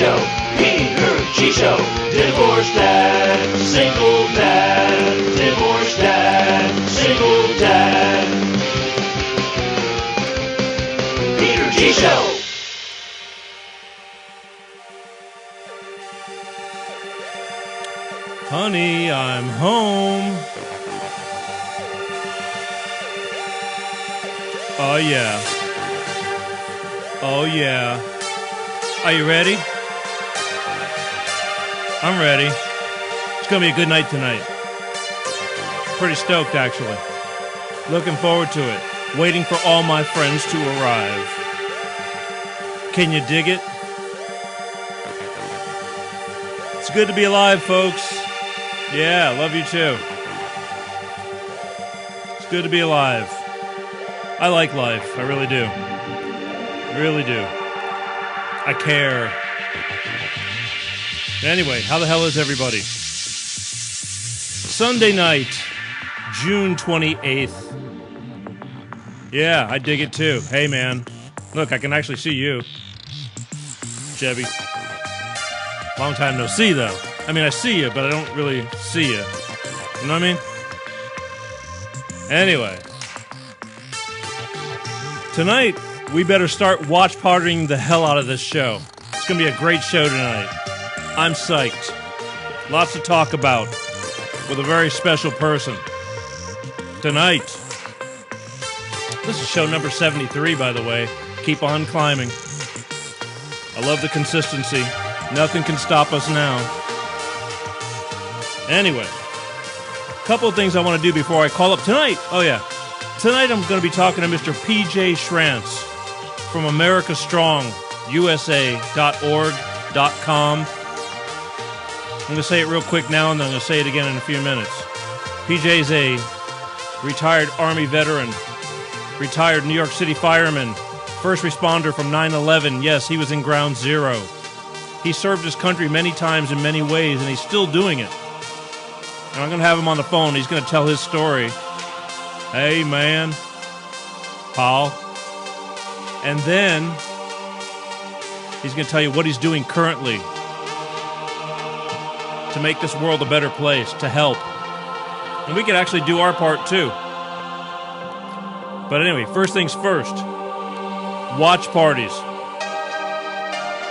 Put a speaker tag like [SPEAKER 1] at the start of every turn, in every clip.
[SPEAKER 1] Show, Peter G Show, divorced dad, single dad, divorced dad, single dad. Peter G Show.
[SPEAKER 2] Honey, I'm home. Oh, yeah. Oh, yeah. Are you ready? I'm ready. It's going to be a good night tonight. Pretty stoked, actually. Looking forward to it. Waiting for all my friends to arrive. Can you dig it? It's good to be alive, folks. Yeah, love you too. It's good to be alive. I like life. I really do. Really do. I care. Anyway, how the hell is everybody? Sunday night, June 28th. Yeah, I dig it too. Hey, man. Look, I can actually see you. Chevy. Long time no see, though. I mean, I see you, but I don't really see you. You know what I mean? Anyway. Tonight, we better start watch partying the hell out of this show. It's going to be a great show tonight. I'm psyched. Lots to talk about with a very special person. Tonight. This is show number 73, by the way. Keep on climbing. I love the consistency. Nothing can stop us now. Anyway, a couple of things I want to do before I call up tonight. Oh, yeah. Tonight I'm going to be talking to Mr. P.J. Schrantz from AmericaStrongUSA.org.com. I'm going to say it real quick now, and then I'm going to say it again in a few minutes. PJ's a retired Army veteran, retired New York City fireman, first responder from 9/11. Yes, he was in Ground Zero. He served his country many times in many ways, and he's still doing it. And I'm going to have him on the phone. He's going to tell his story. Hey, man. Paul. And then he's going to tell you what he's doing currently to make this world a better place, to help. And we can actually do our part, too. But anyway, first things first. Watch parties.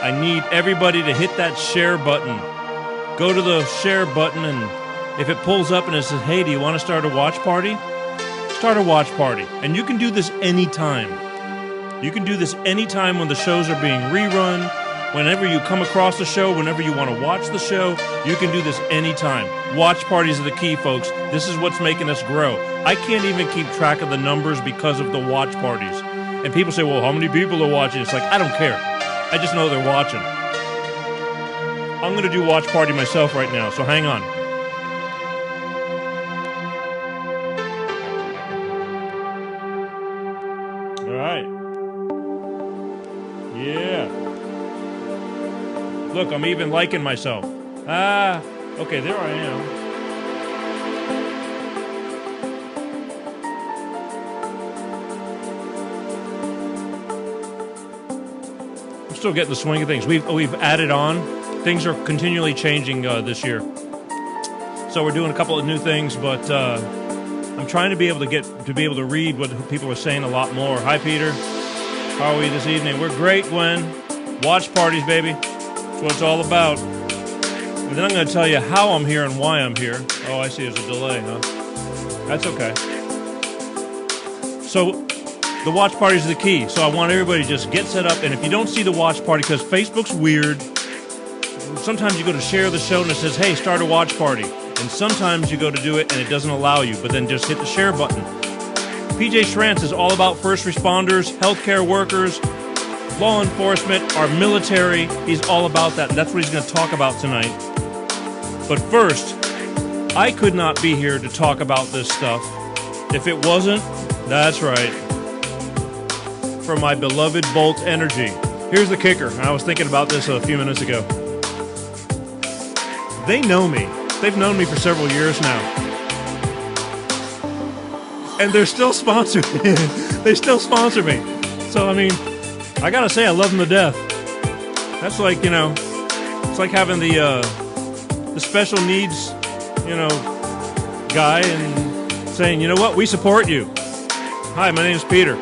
[SPEAKER 2] I need everybody to hit that share button. Go to the share button, and if it pulls up and it says, hey, do you want to start a watch party? Start a watch party. And you can do this anytime. You can do this anytime when the shows are being rerun, whenever you come across the show, whenever you want to watch the show, you can do this anytime. Watch parties are the key, folks. This is what's making us grow. I can't even keep track of the numbers because of the watch parties. And people say, well, how many people are watching? It's like, I don't care. I just know they're watching. I'm going to do watch party myself right now, so hang on. All right. Yeah. Look, I'm even liking myself. Okay, there I am. Still getting the swing of things. We've added on. Things are continually changing this year. So we're doing a couple of new things, but I'm trying to be able to read what people are saying a lot more. Hi, Peter. How are we this evening? We're great, Gwen. Watch parties, baby. That's what it's all about. And then I'm going to tell you how I'm here and why I'm here. Oh, I see. There's a delay, huh? That's okay. So the watch parties are the key, so I want everybody to just get set up, and if you don't see the watch party, because Facebook's weird, sometimes you go to share the show and it says, hey, start a watch party, and sometimes you go to do it and it doesn't allow you, but then just hit the share button. PJ Schrantz is all about first responders, healthcare workers, law enforcement, our military. He's all about that, and that's what he's going to talk about tonight. But first, I could not be here to talk about this stuff if it wasn't, that's right, for my beloved Bolt Energy. Here's the kicker. I was thinking about this a few minutes ago. They know me. They've known me for several years now. And they're still sponsored. They still sponsor me. So, I mean, I gotta say I love them to death. That's like, you know, It's like having the special needs, guy and saying, you know what, we support you. Hi, my name's Peter.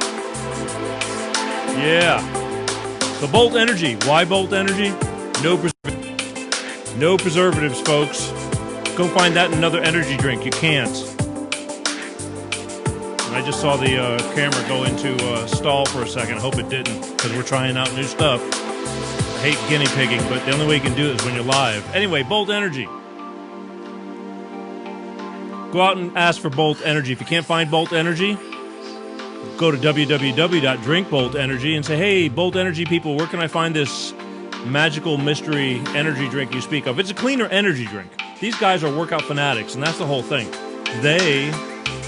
[SPEAKER 2] Yeah. So Bolt Energy. Why Bolt Energy? No preservatives, folks. Go find that in another energy drink. You can't. And I just saw the camera go into stall for a second. I hope it didn't, because we're trying out new stuff. I hate guinea pigging, but the only way you can do it is when you're live. Anyway, Bolt Energy. Go out and ask for Bolt Energy. If you can't find Bolt Energy, go to www.drinkboltenergy and say, hey, Bolt Energy people, where can I find this magical mystery energy drink you speak of? It's a cleaner energy drink. These guys are workout fanatics, and that's the whole thing. They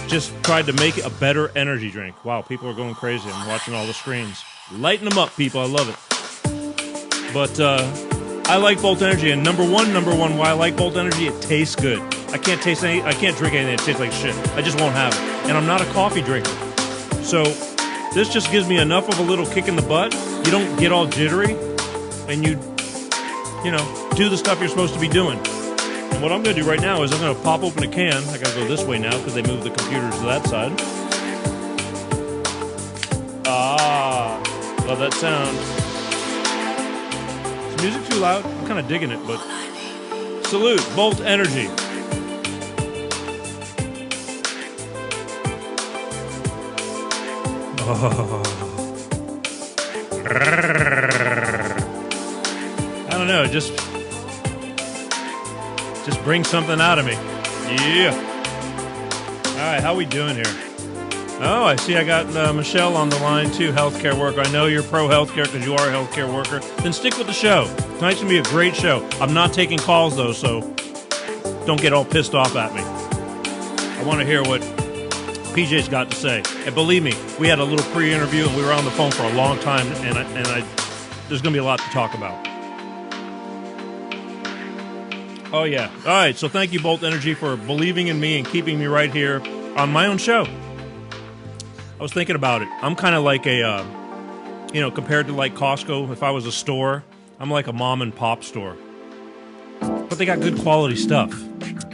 [SPEAKER 2] just tried to make it a better energy drink. Wow, people are going crazy. I'm watching all the screens. Lighten them up, people. I love it. But I like Bolt Energy, and number one, why I like Bolt Energy, it tastes good. I can't drink anything that tastes like shit. I just won't have it. And I'm not a coffee drinker. So this just gives me enough of a little kick in the butt. You don't get all jittery, and you do the stuff you're supposed to be doing. And what I'm going to do right now is I'm going to pop open a can. I got to go this way now because they moved the computers to that side. Ah, love that sound. Is the music too loud? I'm kind of digging it, but salute, Bolt Energy. Oh. I don't know, just bring something out of me. Yeah. All right, how we doing here? Oh, I see I got Michelle on the line too, healthcare worker. I know you're pro-healthcare because you are a healthcare worker. Then stick with the show. Tonight's going to be a great show. I'm not taking calls, though, so don't get all pissed off at me. I want to hear what PJ's got to say. And believe me, we had a little pre-interview and we were on the phone for a long time, and there's going to be a lot to talk about. Oh, yeah. All right, so thank you, Bolt Energy, for believing in me and keeping me right here on my own show. I was thinking about it. I'm kind of like a, compared to like Costco, if I was a store, I'm like a mom and pop store. But they got good quality stuff.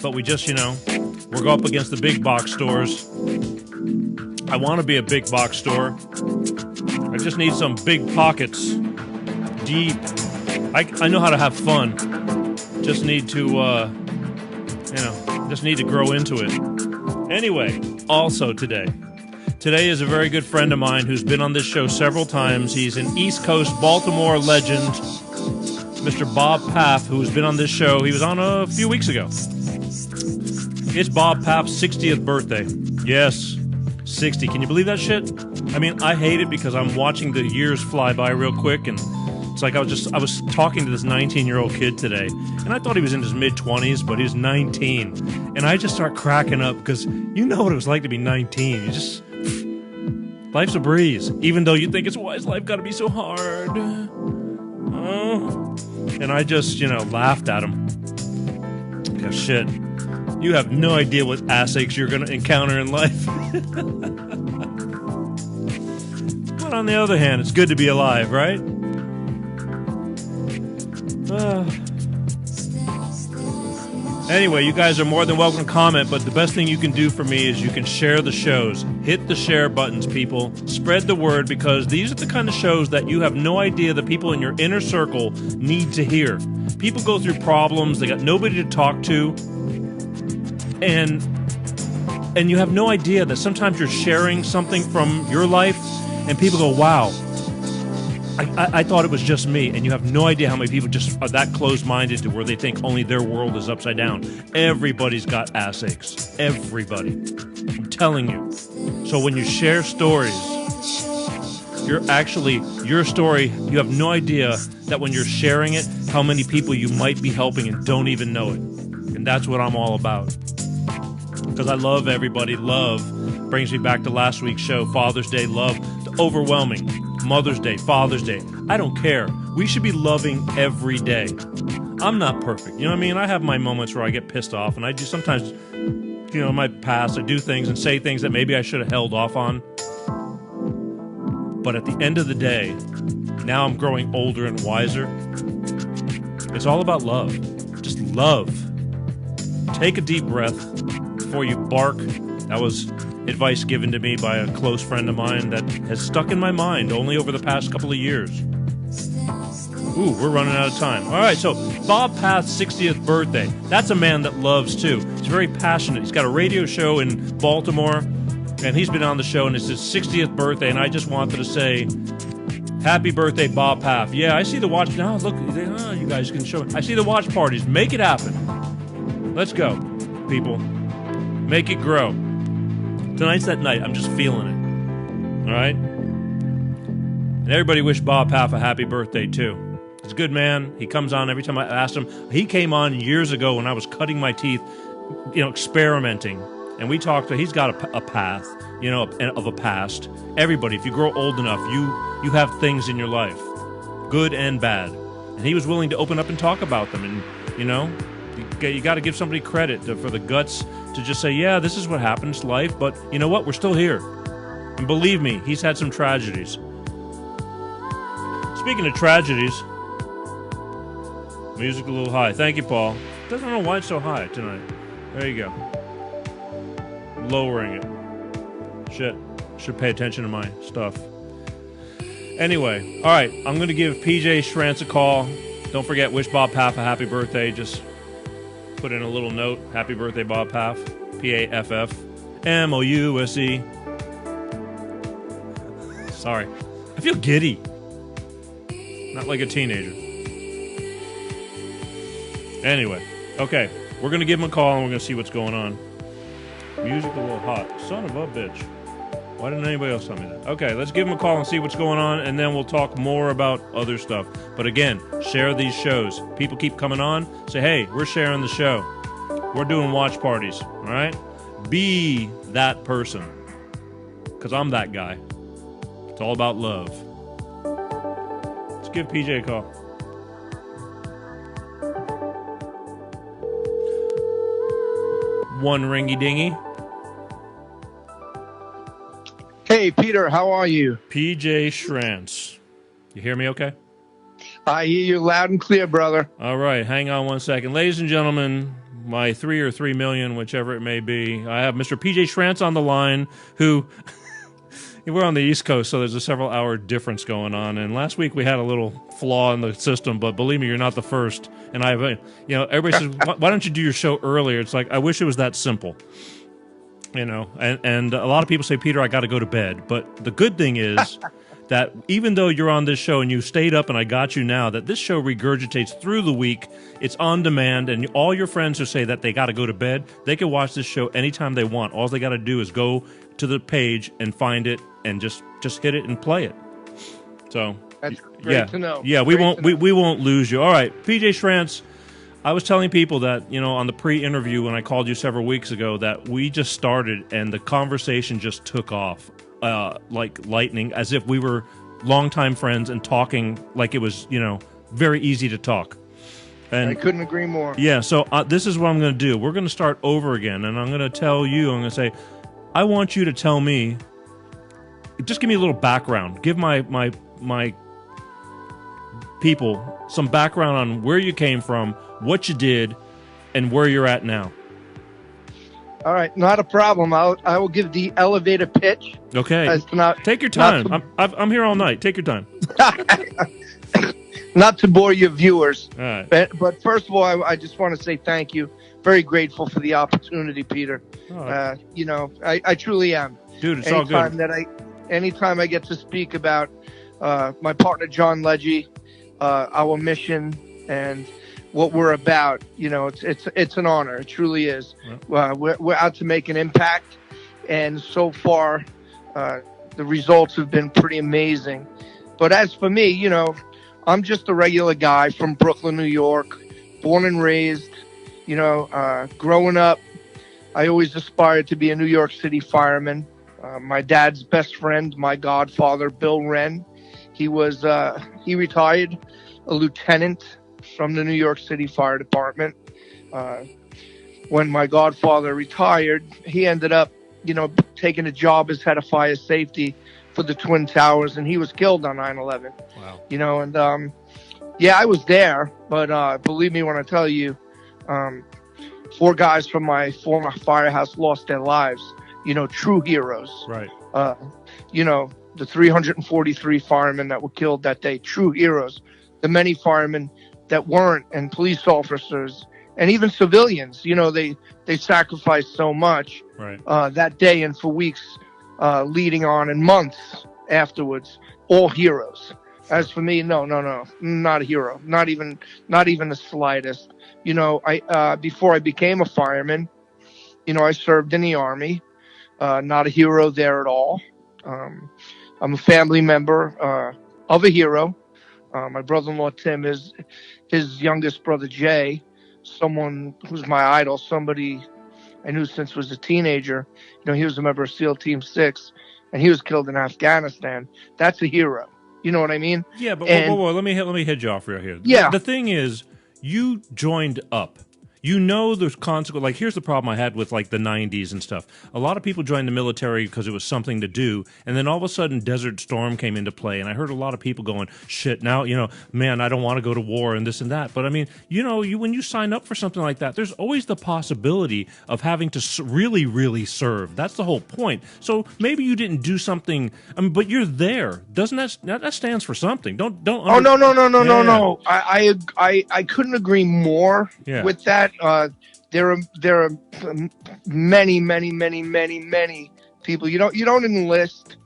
[SPEAKER 2] But we just, we're go up against the big box stores. I want to be a big box store. I just need some big pockets. Deep. I know how to have fun. Just need to, just need to grow into it. Anyway, also today is a very good friend of mine who's been on this show several times. He's an East Coast Baltimore legend, Mr. Bob Paff, who's been on this show. He was on a few weeks ago. It's Bob Paff's 60th birthday. Yes, 60. Can you believe that shit? I mean, I hate it because I'm watching the years fly by real quick, and it's like I was talking to this 19-year-old kid today, and I thought he was in his mid-20s, but he was 19. And I just start cracking up because you know what it was like to be 19. You just... life's a breeze, even though you think it's, why is life got to be so hard? Oh. And I just, laughed at him. Because shit, you have no idea what ass aches you're going to encounter in life. But on the other hand, it's good to be alive, right? Anyway, you guys are more than welcome to comment, but the best thing you can do for me is you can share the shows. Hit the share buttons, people. Spread the word, because these are the kind of shows that you have no idea the people in your inner circle need to hear. People go through problems, they got nobody to talk to, and you have no idea that sometimes you're sharing something from your life, and people go, wow, I thought it was just me, and you have no idea how many people just are that closed-minded to where they think only their world is upside down. Everybody's got ass aches. Everybody. I'm telling you. So when you share stories, your story, you have no idea that when you're sharing it, how many people you might be helping and don't even know it. And that's what I'm all about. Because I love everybody. Love brings me back to last week's show, Father's Day, love, the overwhelming. Mother's Day, Father's Day, I don't care. We should be loving every day. I'm not perfect. You know what I mean? I have my moments where I get pissed off, and I do sometimes, in my past, I do things and say things that maybe I should have held off on. But at the end of the day, now I'm growing older and wiser. It's all about love. Just love. Take a deep breath before you bark. That was advice given to me by a close friend of mine that has stuck in my mind only over the past couple of years. Ooh, we're running out of time. All right, so Bob Path's 60th birthday. That's a man that loves, too. He's very passionate. He's got a radio show in Baltimore, and he's been on the show, and it's his 60th birthday, and I just wanted to say, happy birthday, Bob Path. Yeah, I see the watch. Now, look, you guys can show it. I see the watch parties. Make it happen. Let's go, people. Make it grow. Tonight's that night. I'm just feeling it. All right? And everybody wish Bob Path a happy birthday, too. He's a good man. He comes on every time I asked him. He came on years ago when I was cutting my teeth, experimenting. And we talked. He's got a path, of a past. Everybody, if you grow old enough, you have things in your life, good and bad. And he was willing to open up and talk about them. And, you got to give somebody credit for the guts to just say, yeah, this is what happens, life. But you know what? We're still here. And believe me, he's had some tragedies. Speaking of tragedies, music a little high. Thank you, Paul. Doesn't know why it's so high tonight. There you go. Lowering it. Shit. Should pay attention to my stuff. Anyway, all right. I'm going to give PJ Schrantz a call. Don't forget, wish Bob Path a happy birthday. Just put in a little note. Happy birthday, Bob Path. Paff. Mouse. Sorry. I feel giddy. Not like a teenager. Anyway, okay. We're going to give him a call and we're going to see what's going on. Music a little hot. Son of a bitch. Why didn't anybody else tell me that? Okay, let's give him a call and see what's going on, and then we'll talk more about other stuff. But again, share these shows. People keep coming on. Say, hey, we're sharing the show. We're doing watch parties, all right? Be that person, because I'm that guy. It's all about love. Let's give PJ a call. One ringy-dingy.
[SPEAKER 3] Hey, Peter, how are you?
[SPEAKER 2] PJ Schrantz. You hear me okay?
[SPEAKER 3] I hear you loud and clear, brother.
[SPEAKER 2] All right, hang on one second. Ladies and gentlemen, my 3 or 3 million, whichever it may be, I have Mr. PJ Schrantz on the line, who... We're on the East Coast, so there's a several-hour difference going on. And last week we had a little flaw in the system, but believe me, you're not the first. And everybody says, why don't you do your show earlier? It's like, I wish it was that simple. And a lot of people say, Peter, I got to go to bed. But the good thing is that even though you're on this show and you stayed up and I got you now, that this show regurgitates through the week. It's on demand, and all your friends who say that they got to go to bed, they can watch this show anytime they want. All they got to do is go to the page and find it and just hit it and play it. So
[SPEAKER 3] that's great to know.
[SPEAKER 2] Yeah, we won't lose you. All right, PJ Schrantz. I was telling people that, on the pre-interview when I called you several weeks ago, that we just started and the conversation just took off like lightning, as if we were longtime friends and talking like it was, very easy to talk. And
[SPEAKER 3] I couldn't agree more.
[SPEAKER 2] Yeah, so this is what I'm going to do. We're going to start over again, and I'm going to tell you, I'm going to say, I want you to tell me, just give me a little background. Give my people some background on where you came from, what you did, and where you're at now.
[SPEAKER 3] All right, not a problem. I will give the elevator pitch.
[SPEAKER 2] Okay. Take your time. I'm here all night. Take your time.
[SPEAKER 3] Not to bore your viewers.
[SPEAKER 2] All right.
[SPEAKER 3] But first of all, I just want to say thank you. Very grateful for the opportunity, Peter.
[SPEAKER 2] Oh.
[SPEAKER 3] I truly am.
[SPEAKER 2] Dude, it's all good.
[SPEAKER 3] Anytime I get to speak about my partner, John Leggy, our mission, and what we're about, it's an honor. It truly is.
[SPEAKER 2] Yeah.
[SPEAKER 3] We're out to make an impact, and so far, the results have been pretty amazing. But as for me, I'm just a regular guy from Brooklyn, New York, born and raised. Growing up, I always aspired to be a New York City fireman. My dad's best friend, my godfather, Bill Wren, he retired a lieutenant from the New York City Fire Department. When my godfather retired, he ended up, taking a job as head of fire safety for the Twin Towers, and he was killed on 9/11.
[SPEAKER 2] Wow.
[SPEAKER 3] I was there, But believe me when I tell you, um, 4 guys from my former firehouse lost their lives. True heroes.
[SPEAKER 2] Right.
[SPEAKER 3] Uh, the 343 firemen that were killed that day, true heroes. The many firemen that weren't, and police officers, and even civilians. They sacrificed so much
[SPEAKER 2] Right.
[SPEAKER 3] that day and for weeks leading on and months afterwards. All heroes. As for me, no, not a hero. Not even the slightest. I before I became a fireman, I served in the Army. Not a hero there at all. I'm a family member of a hero. My brother-in-law Tim is his youngest brother Jay, someone who's my idol, somebody I knew since was a teenager. He was a member of SEAL Team 6, and he was killed in Afghanistan. That's a hero. You know what I mean?
[SPEAKER 2] Yeah, but
[SPEAKER 3] And,
[SPEAKER 2] whoa, let me hit you off right here.
[SPEAKER 3] Yeah.
[SPEAKER 2] The thing is, you joined up. There's consequence. Like, here's the problem I had with, like, the 90s and stuff. A lot of people joined the military because it was something to do, and then all of a sudden Desert Storm came into play, and I heard a lot of people going, shit, now, man, I don't want to go to war and this and that. But, I mean, when you sign up for something like that, there's always the possibility of having to really, really serve. That's the whole point. So maybe you didn't do something, but you're there. Doesn't that stands for something? Don't.
[SPEAKER 3] Oh, no. I couldn't agree more with that. There are many people. You don't enlist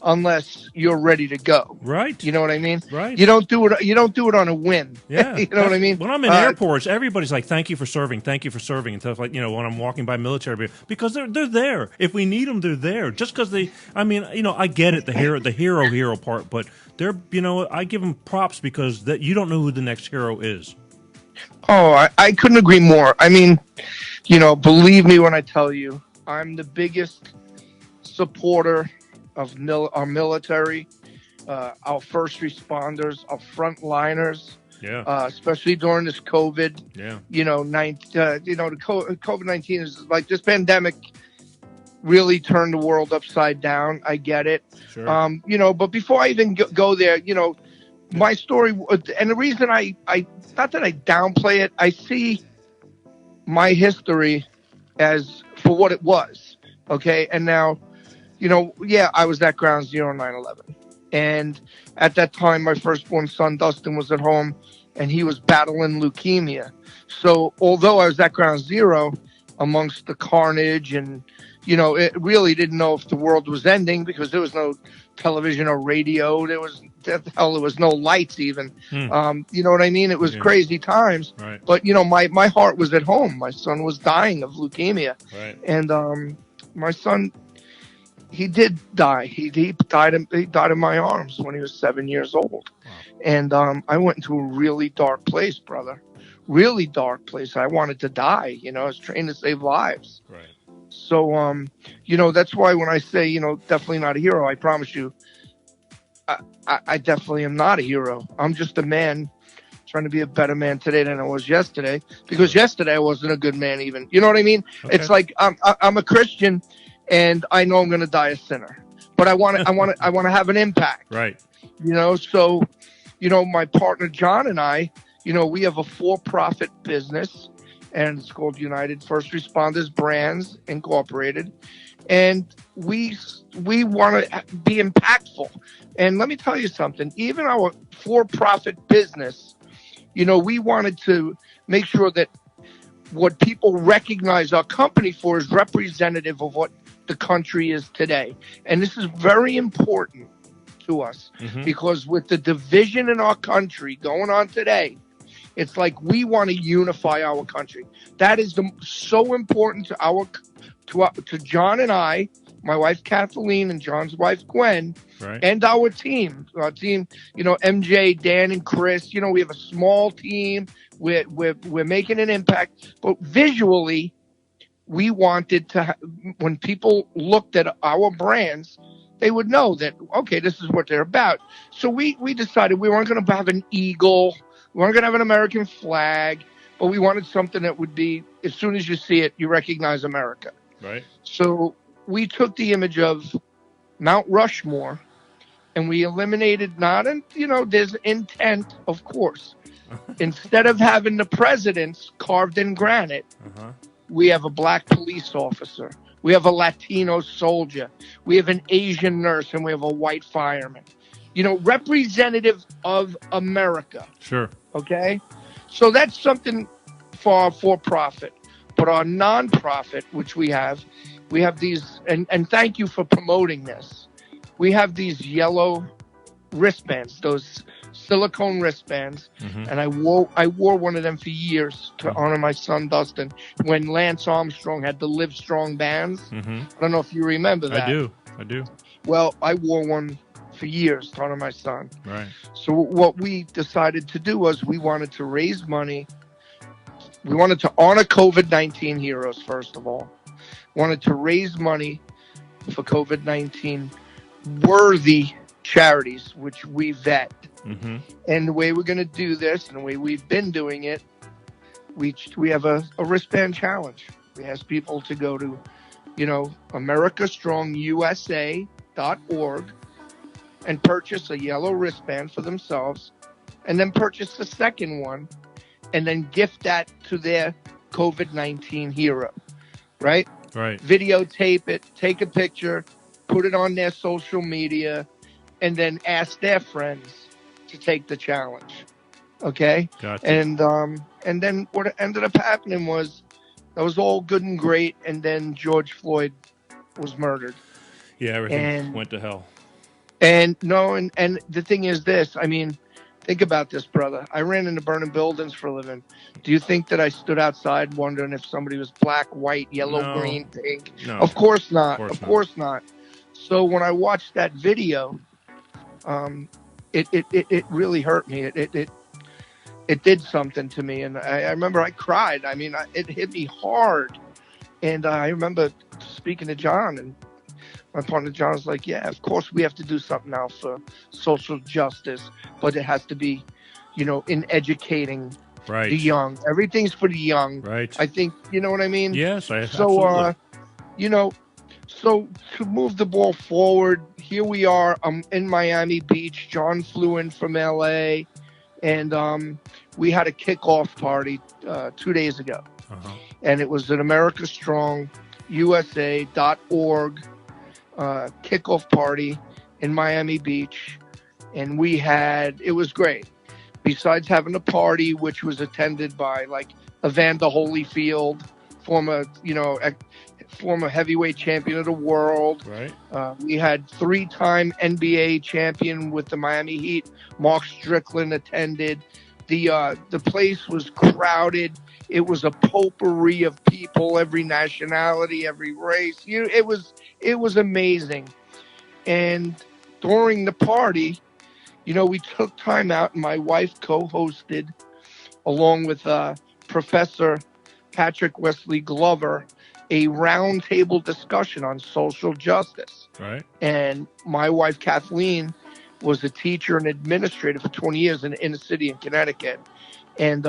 [SPEAKER 3] unless you're ready to go.
[SPEAKER 2] Right.
[SPEAKER 3] You know what I mean?
[SPEAKER 2] Right.
[SPEAKER 3] You don't do it on a whim.
[SPEAKER 2] Yeah.
[SPEAKER 3] You know what I mean?
[SPEAKER 2] When I'm in airports, everybody's like, thank you for serving, and stuff like, when I'm walking by military, because they're there. If we need them, they're there. Just because I get it, the hero part, but they're, I give them props because you don't know who the next hero is.
[SPEAKER 3] Oh, I couldn't agree more. I mean, believe me when I tell you, I'm the biggest supporter of our military, our first responders, our frontliners.
[SPEAKER 2] Yeah.
[SPEAKER 3] Especially during this COVID.
[SPEAKER 2] Yeah.
[SPEAKER 3] The COVID-19 is like, this pandemic really turned the world upside down. I get it.
[SPEAKER 2] Sure.
[SPEAKER 3] But before I even go there, my story, and the reason I not that I downplay it, I see my history as for what it was. Okay. And now, I was at Ground Zero on 9/11. And at that time, my firstborn son, Dustin, was at home and he was battling leukemia. So although I was at Ground Zero amongst the carnage and, it really didn't know if the world was ending because there was no television or radio. There was no lights even. You know what I mean? It was crazy times.
[SPEAKER 2] Right.
[SPEAKER 3] But, my heart was at home. My son was dying of leukemia.
[SPEAKER 2] Right.
[SPEAKER 3] And my son, he did die. He died in my arms when he was 7 years old.
[SPEAKER 2] Wow.
[SPEAKER 3] And I went into a really dark place, brother. Really dark place. I wanted to die. I was trained to save lives.
[SPEAKER 2] Right.
[SPEAKER 3] So, that's why when I say, definitely not a hero, I promise you, I definitely am not a hero. I'm just a man trying to be a better man today than I was yesterday, because yesterday I wasn't a good man even. You know what I mean? Okay. It's like I'm a Christian and I know I'm going to die a sinner, but I want to have an impact.
[SPEAKER 2] Right.
[SPEAKER 3] So, my partner John and I, we have a for-profit business, and it's called United First Responders Brands Incorporated. And we want to be impactful. And let me tell you something, even our for-profit business, we wanted to make sure that what people recognize our company for is representative of what the country is today. And this is very important to us, because with the division in our country going on today, it's like we want to unify our country. That is so important to John and I, my wife Kathleen and John's wife Gwen,
[SPEAKER 2] right,
[SPEAKER 3] and our team. MJ, Dan, and Chris. We have a small team. We're making an impact. But visually, we wanted to. When people looked at our brands, they would know that, okay, this is what they're about. So we decided we weren't going to have an eagle. We weren't going to have an American flag, but we wanted something that would be, as soon as you see it, you recognize America.
[SPEAKER 2] Right.
[SPEAKER 3] So we took the image of Mount Rushmore and we eliminated there's intent, of course, Instead of having the presidents carved in granite,
[SPEAKER 2] Uh-huh.
[SPEAKER 3] we have a black police officer. We have a Latino soldier. We have an Asian nurse, and we have a white fireman. You know, representative of America.
[SPEAKER 2] Sure.
[SPEAKER 3] Okay? So that's something for our for-profit. But our non-profit, which we have these, and thank you for promoting this. We have these yellow wristbands, those silicone wristbands, and I wore one of them for years to honor my son Dustin when Lance Armstrong had the Live Strong bands. I don't know if you remember that.
[SPEAKER 2] I do.
[SPEAKER 3] Well, I wore one for years to honor my son.
[SPEAKER 2] Right.
[SPEAKER 3] So what we decided to do was we wanted to raise money. We wanted to honor COVID-19 heroes, first of all. Wanted to raise money for COVID-19 worthy charities, which we vet. And the way we're going to do this, and the way we've been doing it, we have a wristband challenge. We ask people to go to, AmericaStrongUSA.org and purchase a yellow wristband for themselves, and then purchase the second one, and then gift that to their COVID-19 hero, right?
[SPEAKER 2] Right.
[SPEAKER 3] Videotape it, take a picture, put it on their social media, and then ask their friends to take the challenge. Okay?
[SPEAKER 2] Gotcha.
[SPEAKER 3] And then what ended up happening was that was all good and great, and then George Floyd was murdered.
[SPEAKER 2] Yeah, everything went to hell.
[SPEAKER 3] And the thing is this, I mean, think about this, brother. I ran into burning buildings for a living. Do you think that I stood outside wondering if somebody was black, white, yellow, green, pink?
[SPEAKER 2] No.
[SPEAKER 3] Of course not. Of course not. So when I watched that video, it really hurt me. It did something to me, and I remember I cried. I mean, it hit me hard, and I remember speaking to John, and my partner John was like, "Yeah, of course we have to do something now for social justice, but it has to be, in educating the young. Everything's for the young,
[SPEAKER 2] right?
[SPEAKER 3] I think you know what I mean.
[SPEAKER 2] Yes, absolutely.
[SPEAKER 3] So to move the ball forward, here we are. I'm in Miami Beach. John flew in from LA, and we had a kickoff party 2 days ago. And it was at AmericaStrongUSA.org kickoff party in Miami Beach. And it was great. Besides having a party, which was attended by like Evander Holyfield, former heavyweight champion of the world.
[SPEAKER 2] Right.
[SPEAKER 3] We had 3-time NBA champion with the Miami Heat, Mark Strickland, attended. The place was crowded. It was a potpourri of people, every nationality, every race. It was amazing. And during the party, we took time out, and my wife co-hosted, along with Professor Patrick Wesley Glover, a roundtable discussion on social justice.
[SPEAKER 2] Right.
[SPEAKER 3] And my wife, Kathleen, was a teacher and administrator for 20 years in the inner city in Connecticut. And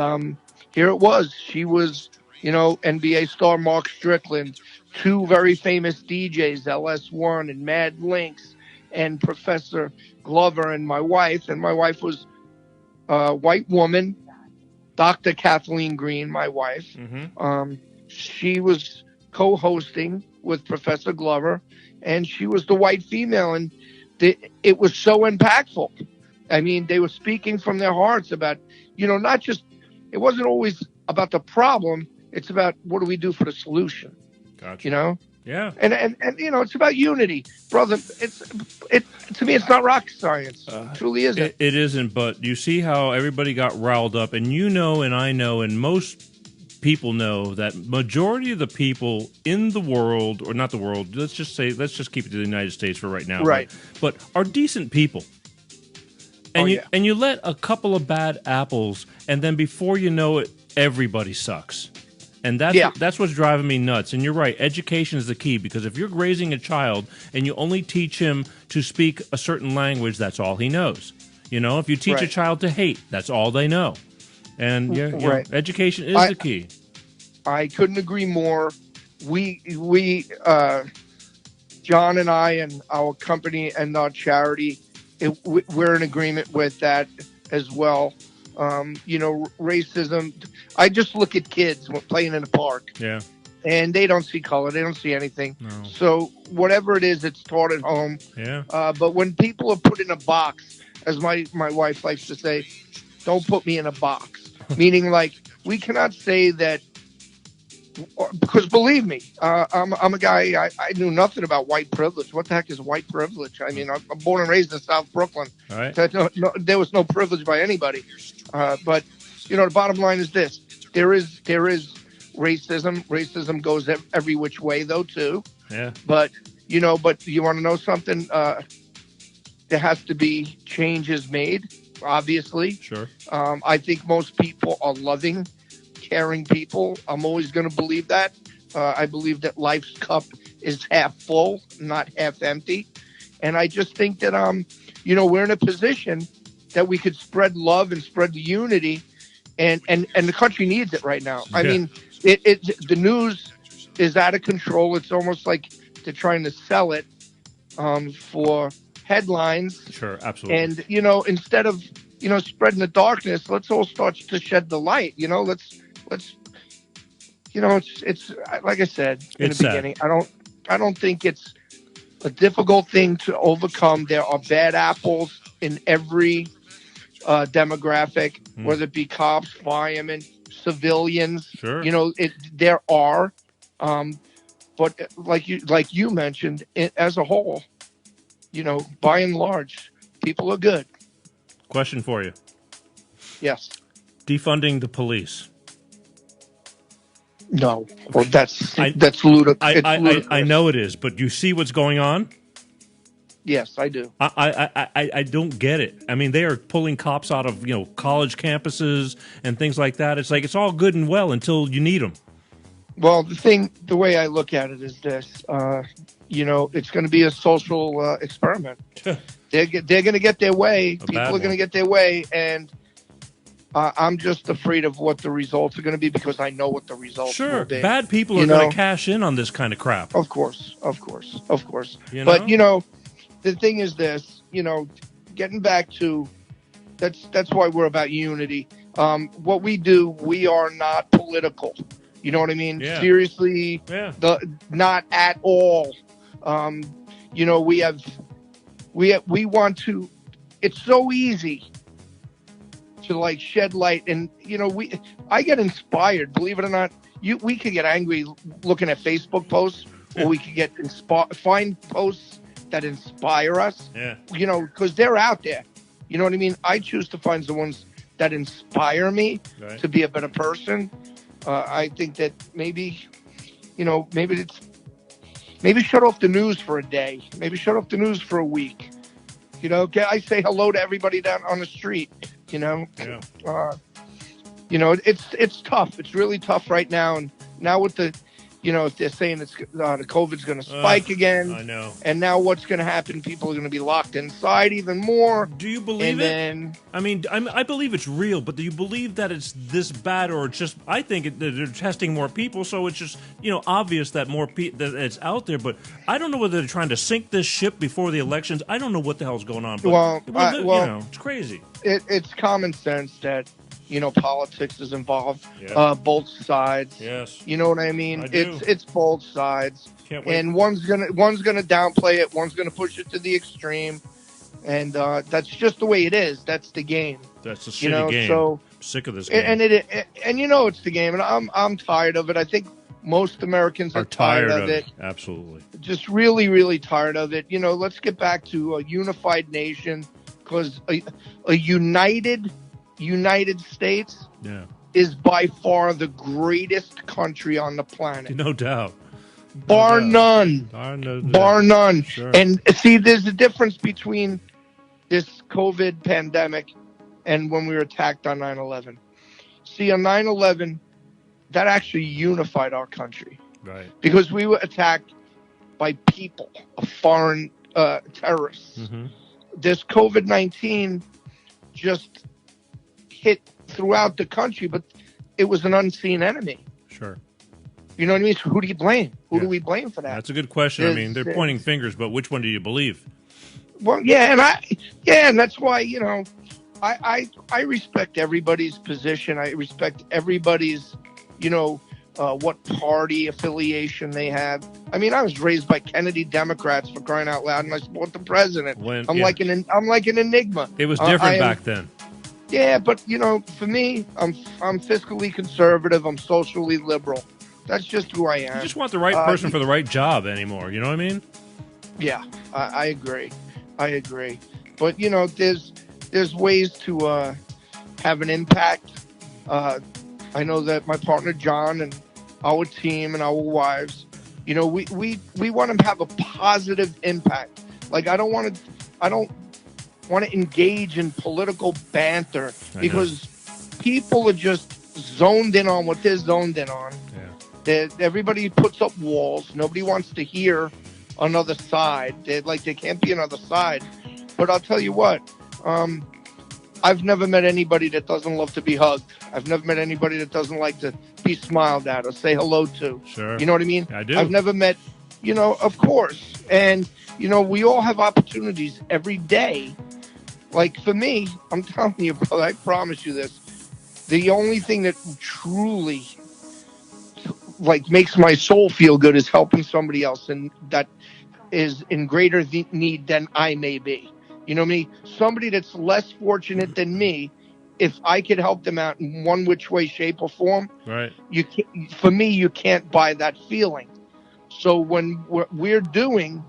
[SPEAKER 3] here it was. She was, NBA star Mark Strickland, 2 very famous DJs, LS1 and Mad Links, and Professor Glover, and my wife. And my wife was a white woman, Dr. Kathleen Green, my wife. She was co-hosting with Professor Glover, and she was the white female, and it was so impactful. I mean, they were speaking from their hearts about, not just, it wasn't always about the problem, it's about what do we do for the solution.
[SPEAKER 2] Gotcha. Yeah.
[SPEAKER 3] And it's about unity, brother. To me, it's not rocket science. It truly isn't.
[SPEAKER 2] It isn't, but you see how everybody got riled up, and and I know, and most people know that majority of the people in the world, or not the world, let's just keep it to the United States for right now,
[SPEAKER 3] right?
[SPEAKER 2] But are decent people. And you let a couple of bad apples, and then before you know it, everybody sucks. And that's what's driving me nuts. And you're right, education is the key, because if you're raising a child and you only teach him to speak a certain language, that's all he knows. If you teach a child to hate, that's all they know. And education is the key.
[SPEAKER 3] I couldn't agree more. We John and I and our company and our charity, we're in agreement with that as well. Racism. I just look at kids playing in a park.
[SPEAKER 2] Yeah.
[SPEAKER 3] And they don't see color. They don't see anything.
[SPEAKER 2] No.
[SPEAKER 3] So whatever it is, it's taught at home.
[SPEAKER 2] Yeah.
[SPEAKER 3] But when people are put in a box, as my wife likes to say, don't put me in a box. Meaning, like, we cannot say that, because believe me, I'm a guy, I knew nothing about white privilege. What the heck is white privilege? I mean, I'm born and raised in South Brooklyn.
[SPEAKER 2] All right.
[SPEAKER 3] There was no privilege by anybody. But, the bottom line is this. There is racism. Racism goes every which way, though, too.
[SPEAKER 2] Yeah.
[SPEAKER 3] But you want to know something? There has to be changes made, obviously.
[SPEAKER 2] Sure.
[SPEAKER 3] I think most people are loving, caring people. I'm always going to believe that. I believe that life's cup is half full, not half empty. And I just think that, we're in a position that we could spread love and spread unity. And the country needs it right now. I mean, the news is out of control. It's almost like they're trying to sell it for headlines.
[SPEAKER 2] Sure, absolutely.
[SPEAKER 3] And instead of spreading the darkness, let's all start to shed the light. Let's it's like I said in the beginning. I don't think it's a difficult thing to overcome. There are bad apples in every demographic, whether it be cops, firemen, civilians.
[SPEAKER 2] Sure.
[SPEAKER 3] There are, but like you mentioned, as a whole, by and large, people are good.
[SPEAKER 2] Question for you.
[SPEAKER 3] Yes.
[SPEAKER 2] Defunding the police.
[SPEAKER 3] No. Well, that's ludicrous.
[SPEAKER 2] I know it is, but you see what's going on?
[SPEAKER 3] Yes, I do.
[SPEAKER 2] I don't get it. I mean, they are pulling cops out of college campuses and things like that. It's like it's all good and well until you need them. Well,
[SPEAKER 3] the way I look at it is this: it's going to be a social experiment. They're going to get their way. People are going to get their way, and I'm just afraid of what the results are going to be because I know what the results will be.
[SPEAKER 2] Bad people are going to cash in on this kind of crap.
[SPEAKER 3] Of course. But the thing is this, getting back to that's why we're about unity. What we do, we are not political. You know what I mean?
[SPEAKER 2] Yeah.
[SPEAKER 3] Seriously, not at all. We want to. It's so easy to shed light, and I get inspired. Believe it or not, we could get angry looking at Facebook posts, or we could get find posts that inspire us.
[SPEAKER 2] Yeah.
[SPEAKER 3] Because they're out there. You know what I mean? I choose to find the ones that inspire me to be a better person. I think that maybe shut off the news for a day. Maybe shut off the news for a week. I say hello to everybody down on the street.
[SPEAKER 2] Yeah.
[SPEAKER 3] It's tough. It's really tough right now. And now with the, if they're saying the COVID's going to spike again.
[SPEAKER 2] I know.
[SPEAKER 3] And now what's going to happen? People are going to be locked inside even more.
[SPEAKER 2] Do you believe it? I believe it's real, but do you believe that it's this bad, or it's just? I think they're testing more people, so it's just obvious that more that it's out there. But I don't know whether they're trying to sink this ship before the elections. I don't know what the hell's going on. But, it's crazy.
[SPEAKER 3] It's common sense that. Politics is involved.
[SPEAKER 2] Yeah.
[SPEAKER 3] Both sides.
[SPEAKER 2] Yes.
[SPEAKER 3] You know what I mean?
[SPEAKER 2] I do.
[SPEAKER 3] It's both sides.
[SPEAKER 2] Can't wait.
[SPEAKER 3] And one's gonna downplay it. One's gonna push it to the extreme. And that's just the way it is. That's the game.
[SPEAKER 2] That's a shitty game.
[SPEAKER 3] So
[SPEAKER 2] I'm sick of this game.
[SPEAKER 3] And it's the game. And I'm tired of it. I think most Americans are tired of it.
[SPEAKER 2] Absolutely.
[SPEAKER 3] Just really, really tired of it. Let's get back to a unified nation, because a united States is by far the greatest country on the planet.
[SPEAKER 2] No doubt.
[SPEAKER 3] Bar none. Bar none.
[SPEAKER 2] Sure.
[SPEAKER 3] And see, there's a difference between this COVID pandemic and when we were attacked on 9/11. See, on 9/11, that actually unified our country.
[SPEAKER 2] Right.
[SPEAKER 3] Because we were attacked by people, foreign terrorists.
[SPEAKER 2] Mm-hmm.
[SPEAKER 3] This COVID-19 just hit throughout the country, but it was an unseen enemy.
[SPEAKER 2] Sure.
[SPEAKER 3] You know what I mean? So who do you blame? Who do we blame for that?
[SPEAKER 2] That's a good question. They're pointing fingers, but which one do you believe?
[SPEAKER 3] Well, and that's why, I respect everybody's position. I respect everybody's, you know, what party affiliation they have. I mean, I was raised by Kennedy Democrats, for crying out loud, and I support the president. I'm like an enigma.
[SPEAKER 2] It was different back then.
[SPEAKER 3] Yeah, but you know, for me, I'm fiscally conservative. I'm socially liberal. That's just who I am.
[SPEAKER 2] You just want the right person for the right job anymore. You know what I mean?
[SPEAKER 3] Yeah, I agree. I agree. But you know, there's ways to have an impact. I know that my partner John and our team and our wives, you know, we want to have a positive impact. Like I don't want to engage in political banter because people are just zoned in on what they're zoned in on.
[SPEAKER 2] Yeah.
[SPEAKER 3] Everybody puts up walls. Nobody wants to hear another side. There can't be another side. But I'll tell you what, I've never met anybody that doesn't love to be hugged. I've never met anybody that doesn't like to be smiled at or say hello to.
[SPEAKER 2] Sure.
[SPEAKER 3] You know what I mean?
[SPEAKER 2] I do.
[SPEAKER 3] I've never met, you know, of course. And, you know, we all have opportunities every day. Like for me, I'm telling you, brother, I promise you this. The only thing that truly like makes my soul feel good is helping somebody else, and that is in greater need than I may be. You know me, somebody that's less fortunate than me. If I could help them out in one which way, shape, or form,
[SPEAKER 2] right?
[SPEAKER 3] For me, you can't buy that feeling. So when we're doing,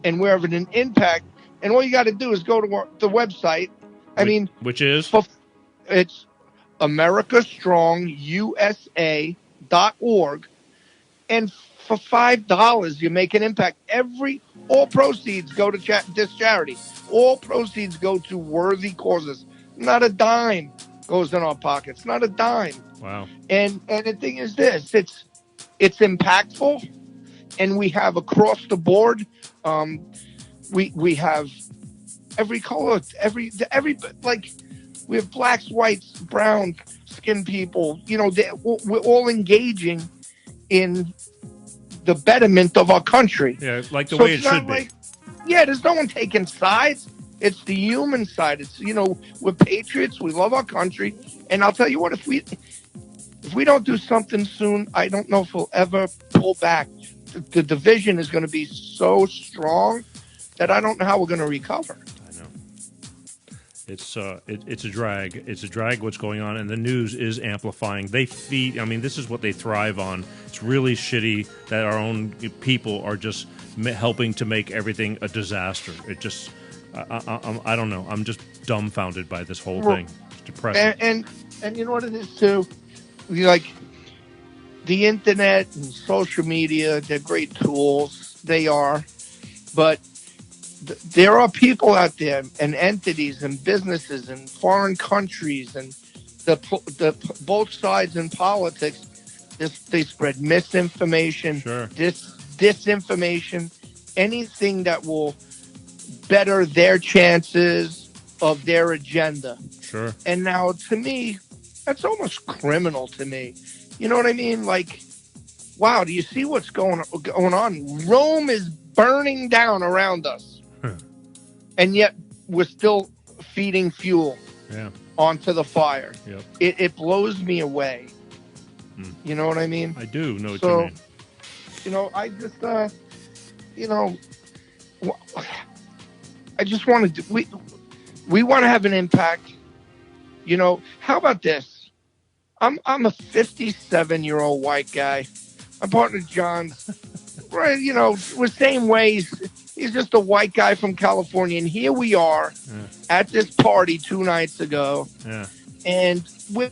[SPEAKER 3] and we're having an impact, and all you got to do is go to the website.
[SPEAKER 2] Which is
[SPEAKER 3] it's AmericaStrongUSA.org. And for $5, you make an impact. All proceeds go to this charity. All proceeds go to worthy causes. Not a dime goes in our pockets. Not a dime.
[SPEAKER 2] Wow.
[SPEAKER 3] And the thing is this: it's impactful, and we have across the board. We have every color, every like we have blacks, whites, brown skinned people. You know, we're all engaging in the betterment of our country.
[SPEAKER 2] Yeah, like the way it should be.
[SPEAKER 3] Yeah, there's no one taking sides. It's the human side. It's, you know, we're patriots. We love our country. And I'll tell you what, if we don't do something soon, I don't know if we'll ever pull back. The division is going to be so strong that I don't know how we're going to recover.
[SPEAKER 2] I know. It's a drag. It's a drag what's going on, and the news is amplifying. I mean, this is what they thrive on. It's really shitty that our own people are just helping to make everything a disaster. It just, I don't know. I'm just dumbfounded by this whole thing. It's depressing.
[SPEAKER 3] And you know what it is too? Like the internet and social media, they're great tools. They are, but there are people out there and entities and businesses and foreign countries and the both sides in politics. They spread misinformation, disinformation, anything that will better their chances of their agenda.
[SPEAKER 2] Sure.
[SPEAKER 3] And now, to me, that's almost criminal to me. You know what I mean? Like, wow, do you see what's going on? Rome is burning down around us. And yet we're still feeding fuel onto the fire.
[SPEAKER 2] Yep.
[SPEAKER 3] It blows me away. You know what I mean?
[SPEAKER 2] I do know what you mean.
[SPEAKER 3] You know, I just, you know, I just want to do, we want to have an impact. You know, how about this? I'm a 57-year-old white guy. My partner John, right? You know, we're same ways. He's just a white guy from California, and here we are at this party 2 nights ago, and we're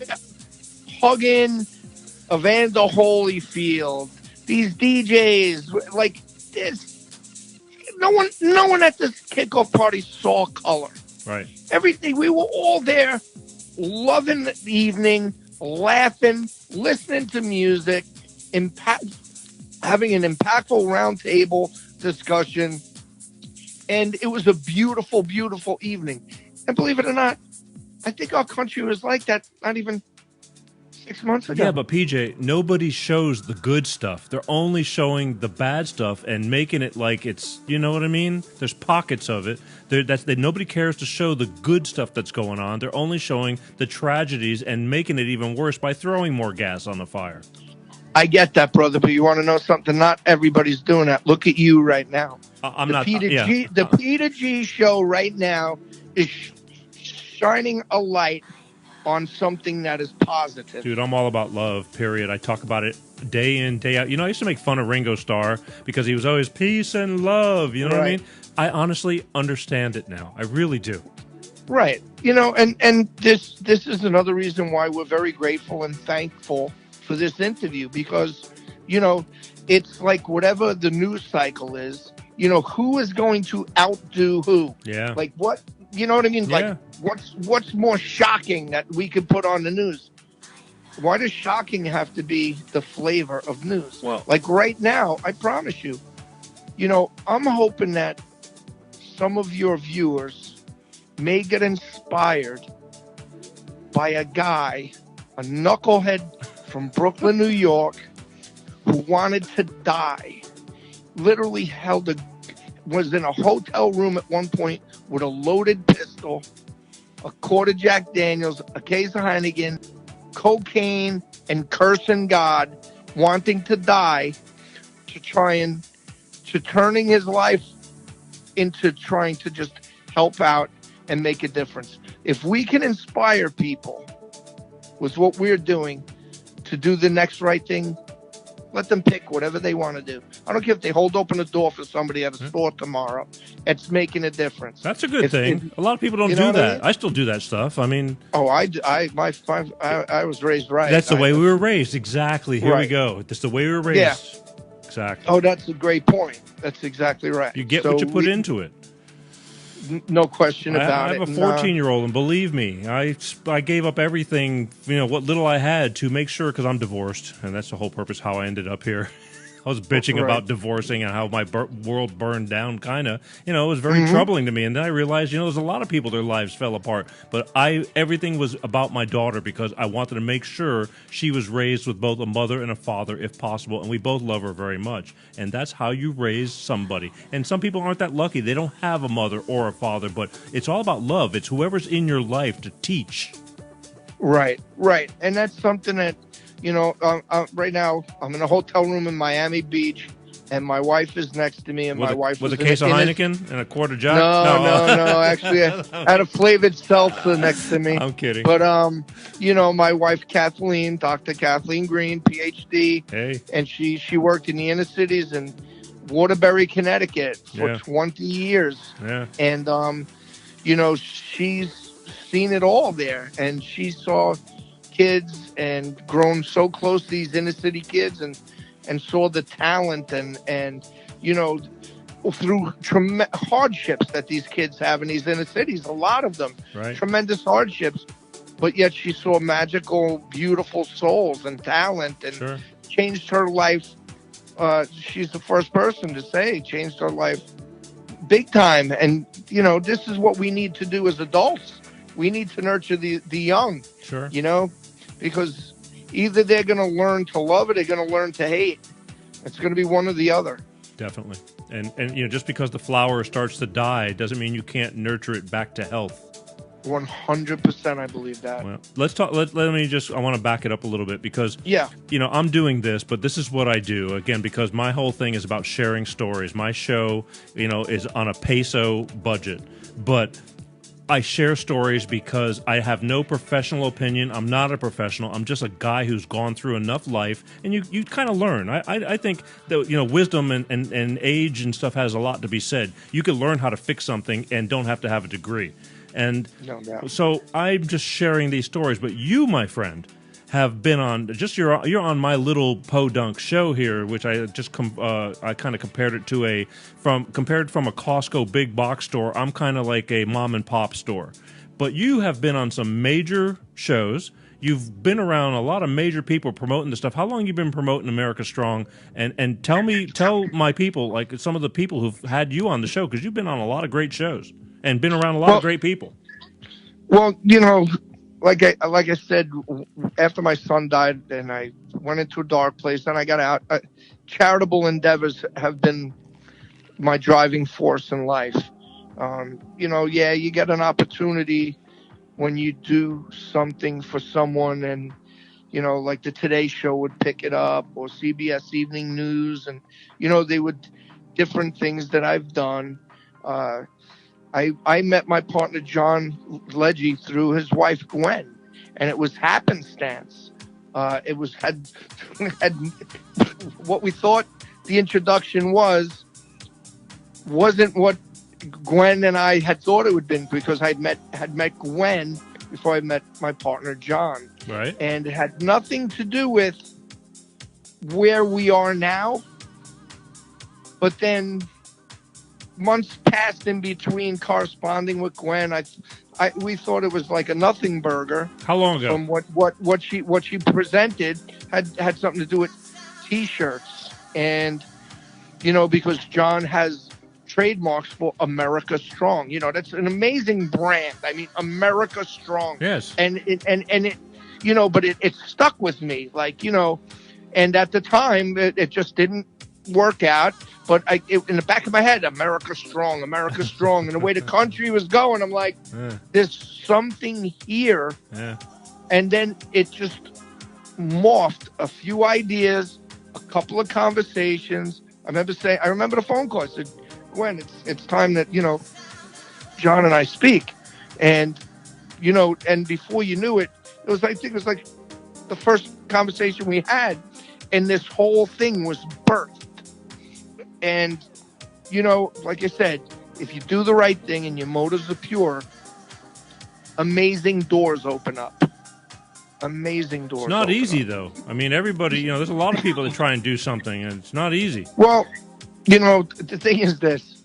[SPEAKER 3] hugging Evander Holyfield. These DJs, like this, no one at this kickoff party saw color.
[SPEAKER 2] Right.
[SPEAKER 3] Everything. We were all there, loving the evening, laughing, listening to music, having an impactful roundtable discussion. And it was a beautiful, beautiful evening. And believe it or not, I think our country was like that not even 6 months ago.
[SPEAKER 2] Yeah, but PJ, nobody shows the good stuff. They're only showing the bad stuff and making it like it's, you know what I mean? There's pockets of it. Nobody cares to show the good stuff that's going on. They're only showing the tragedies and making it even worse by throwing more gas on the fire.
[SPEAKER 3] I get that, brother, but you want to know something? Not everybody's doing that. Look at you right now. The Peter G show right now is shining a light on something that is positive.
[SPEAKER 2] Dude, I'm all about love, period. I talk about it day in, day out. You know, I used to make fun of Ringo Starr because he was always peace and love. You know what I mean? I honestly understand it now. I really do.
[SPEAKER 3] Right. You know, and this is another reason why we're very grateful and thankful for this interview, because, you know, it's like whatever the news cycle is, you know, who is going to outdo who?
[SPEAKER 2] Yeah.
[SPEAKER 3] Like what, you know what I mean?
[SPEAKER 2] Yeah.
[SPEAKER 3] Like what's more shocking that we could put on the news? Why does shocking have to be the flavor of news?
[SPEAKER 2] Well,
[SPEAKER 3] like right now, I promise you, you know, I'm hoping that some of your viewers may get inspired by a guy, a knucklehead from Brooklyn, New York, who wanted to die. Literally was in a hotel room at one point with a loaded pistol, a quart of Jack Daniels, a case of Heineken, cocaine, and cursing God, wanting to die, to turning his life into trying to just help out and make a difference. If we can inspire people with what we're doing to do the next right thing, let them pick whatever they want to do. I don't care if they hold open a door for somebody at a store tomorrow. It's making a difference.
[SPEAKER 2] That's a good thing. A lot of people don't do that. I still do that stuff. I mean,
[SPEAKER 3] I was raised right.
[SPEAKER 2] That's the way we were raised. Exactly. Here we go. That's the way we were raised.
[SPEAKER 3] Yeah.
[SPEAKER 2] Exactly.
[SPEAKER 3] Oh, that's a great point. That's exactly right.
[SPEAKER 2] You get what you put into it.
[SPEAKER 3] No question about it.
[SPEAKER 2] I have a 14-year-old, and believe me, I gave up everything, you know, what little I had to make sure, because I'm divorced, and that's the whole purpose how I ended up here. I was bitching about divorcing and how my world burned down, kind of. You know, it was very troubling to me. And then I realized, you know, there's a lot of people, their lives fell apart. But everything was about my daughter, because I wanted to make sure she was raised with both a mother and a father, if possible. And we both love her very much. And that's how you raise somebody. And some people aren't that lucky. They don't have a mother or a father. But it's all about love. It's whoever's in your life to teach.
[SPEAKER 3] Right. And that's something that, you know, right now I'm in a hotel room in Miami Beach, and my wife is next to me, and my wife
[SPEAKER 2] with a case of Heineken and a quart of Jack.
[SPEAKER 3] No. Actually, I had a flavored seltzer next to me.
[SPEAKER 2] I'm kidding.
[SPEAKER 3] But you know, my wife Kathleen, Dr. Kathleen Green, PhD, and she worked in the inner cities in Waterbury, Connecticut for 20 years. Yeah. And you know, she's seen it all there, and she saw kids and grown so close to these inner city kids, and saw the talent and you know, through hardships that these kids have in these inner cities, a lot of them, tremendous hardships, but yet she saw magical, beautiful souls and talent, and changed her life. She's the first person to say changed her life big time. And you know, this is what we need to do as adults. We need to nurture the young, you know, because either they're going to learn to love it or they're going to learn to hate. It's going to be one or the other. Definitely.
[SPEAKER 2] And you know, just because the flower starts to die doesn't mean you can't nurture it back to health.
[SPEAKER 3] 100%, I believe that.
[SPEAKER 2] Well, let's talk. Let me just. I want to back it up a little bit, because you know, I'm doing this, but this is what I do again, because my whole thing is about sharing stories. My show, you know, is on a peso budget, but I share stories because I have no professional opinion. I'm not a professional. I'm just a guy who's gone through enough life, and you kind of learn. I think that, you know, wisdom and age and stuff has a lot to be said. You can learn how to fix something and don't have to have a degree. And so I'm just sharing these stories. But you, my friend, have been on you're on my little podunk show here, which I just I kind of compared it to from a Costco big box store. I'm kind of like a mom and pop store. But you have been on some major shows. You've been around a lot of major people promoting the stuff. How long have you been promoting America Strong? And tell my people, like some of the people who've had you on the show, because you've been on a lot of great shows and been around a lot of great people.
[SPEAKER 3] Well, you know, like I said, after my son died, and I went into a dark place, and I got out. Charitable endeavors have been my driving force in life. Yeah, you get an opportunity when you do something for someone, and like the Today Show would pick it up, or CBS Evening News, and they would different things that I've done. Uh, I met my partner John Leggy through his wife Gwen, and it was happenstance. It was had what we thought the introduction wasn't what Gwen and I had thought it would be, because had met Gwen before I met my partner John,
[SPEAKER 2] right?
[SPEAKER 3] And it had nothing to do with where we are now. But then months passed in between corresponding with Gwen. We thought it was like a nothing burger.
[SPEAKER 2] How long ago?
[SPEAKER 3] From what she presented had something to do with T-shirts, and because John has trademarks for America Strong. That's an amazing brand. I mean, America Strong.
[SPEAKER 2] Yes.
[SPEAKER 3] And it but it stuck with me, and at the time it just didn't work out. But in the back of my head, America Strong, America Strong. And the way the country was going, I'm like, there's something here.
[SPEAKER 2] Yeah.
[SPEAKER 3] And then it just morphed a few ideas, a couple of conversations. I remember the phone call. I said, Gwen, it's time that, John and I speak. And, and before you knew it, I think it was like the first conversation we had, and this whole thing was birthed. And, like I said, if you do the right thing and your motives are pure, amazing doors open up. Amazing doors.
[SPEAKER 2] It's not easy, though. I mean, everybody, there's a lot of people that try and do something, and it's not easy.
[SPEAKER 3] Well, the thing is this.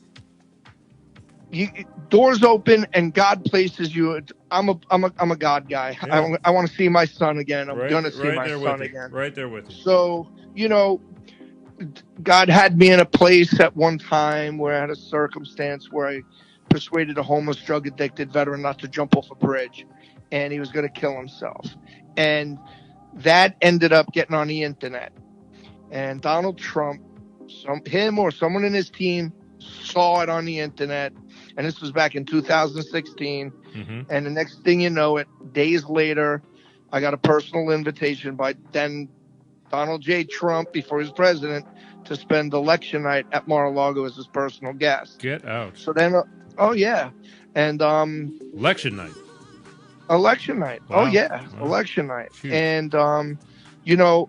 [SPEAKER 3] Doors open and God places you. I'm a God guy. Yeah. I want to see my son again. I'm going to see my son again.
[SPEAKER 2] Right there with you.
[SPEAKER 3] So, God had me in a place at one time where I had a circumstance where I persuaded a homeless, drug-addicted veteran not to jump off a bridge, and he was going to kill himself. And that ended up getting on the internet. And Donald Trump, him or someone in his team, saw it on the internet. And this was back in 2016. Mm-hmm. And the next thing you know, days later, I got a personal invitation by then Donald J. Trump, before he was president, to spend election night at Mar-a-Lago as his personal guest.
[SPEAKER 2] Get out.
[SPEAKER 3] So then, oh yeah. And
[SPEAKER 2] election night.
[SPEAKER 3] Election night.
[SPEAKER 2] Wow.
[SPEAKER 3] Oh yeah, wow. Election night. Jeez. And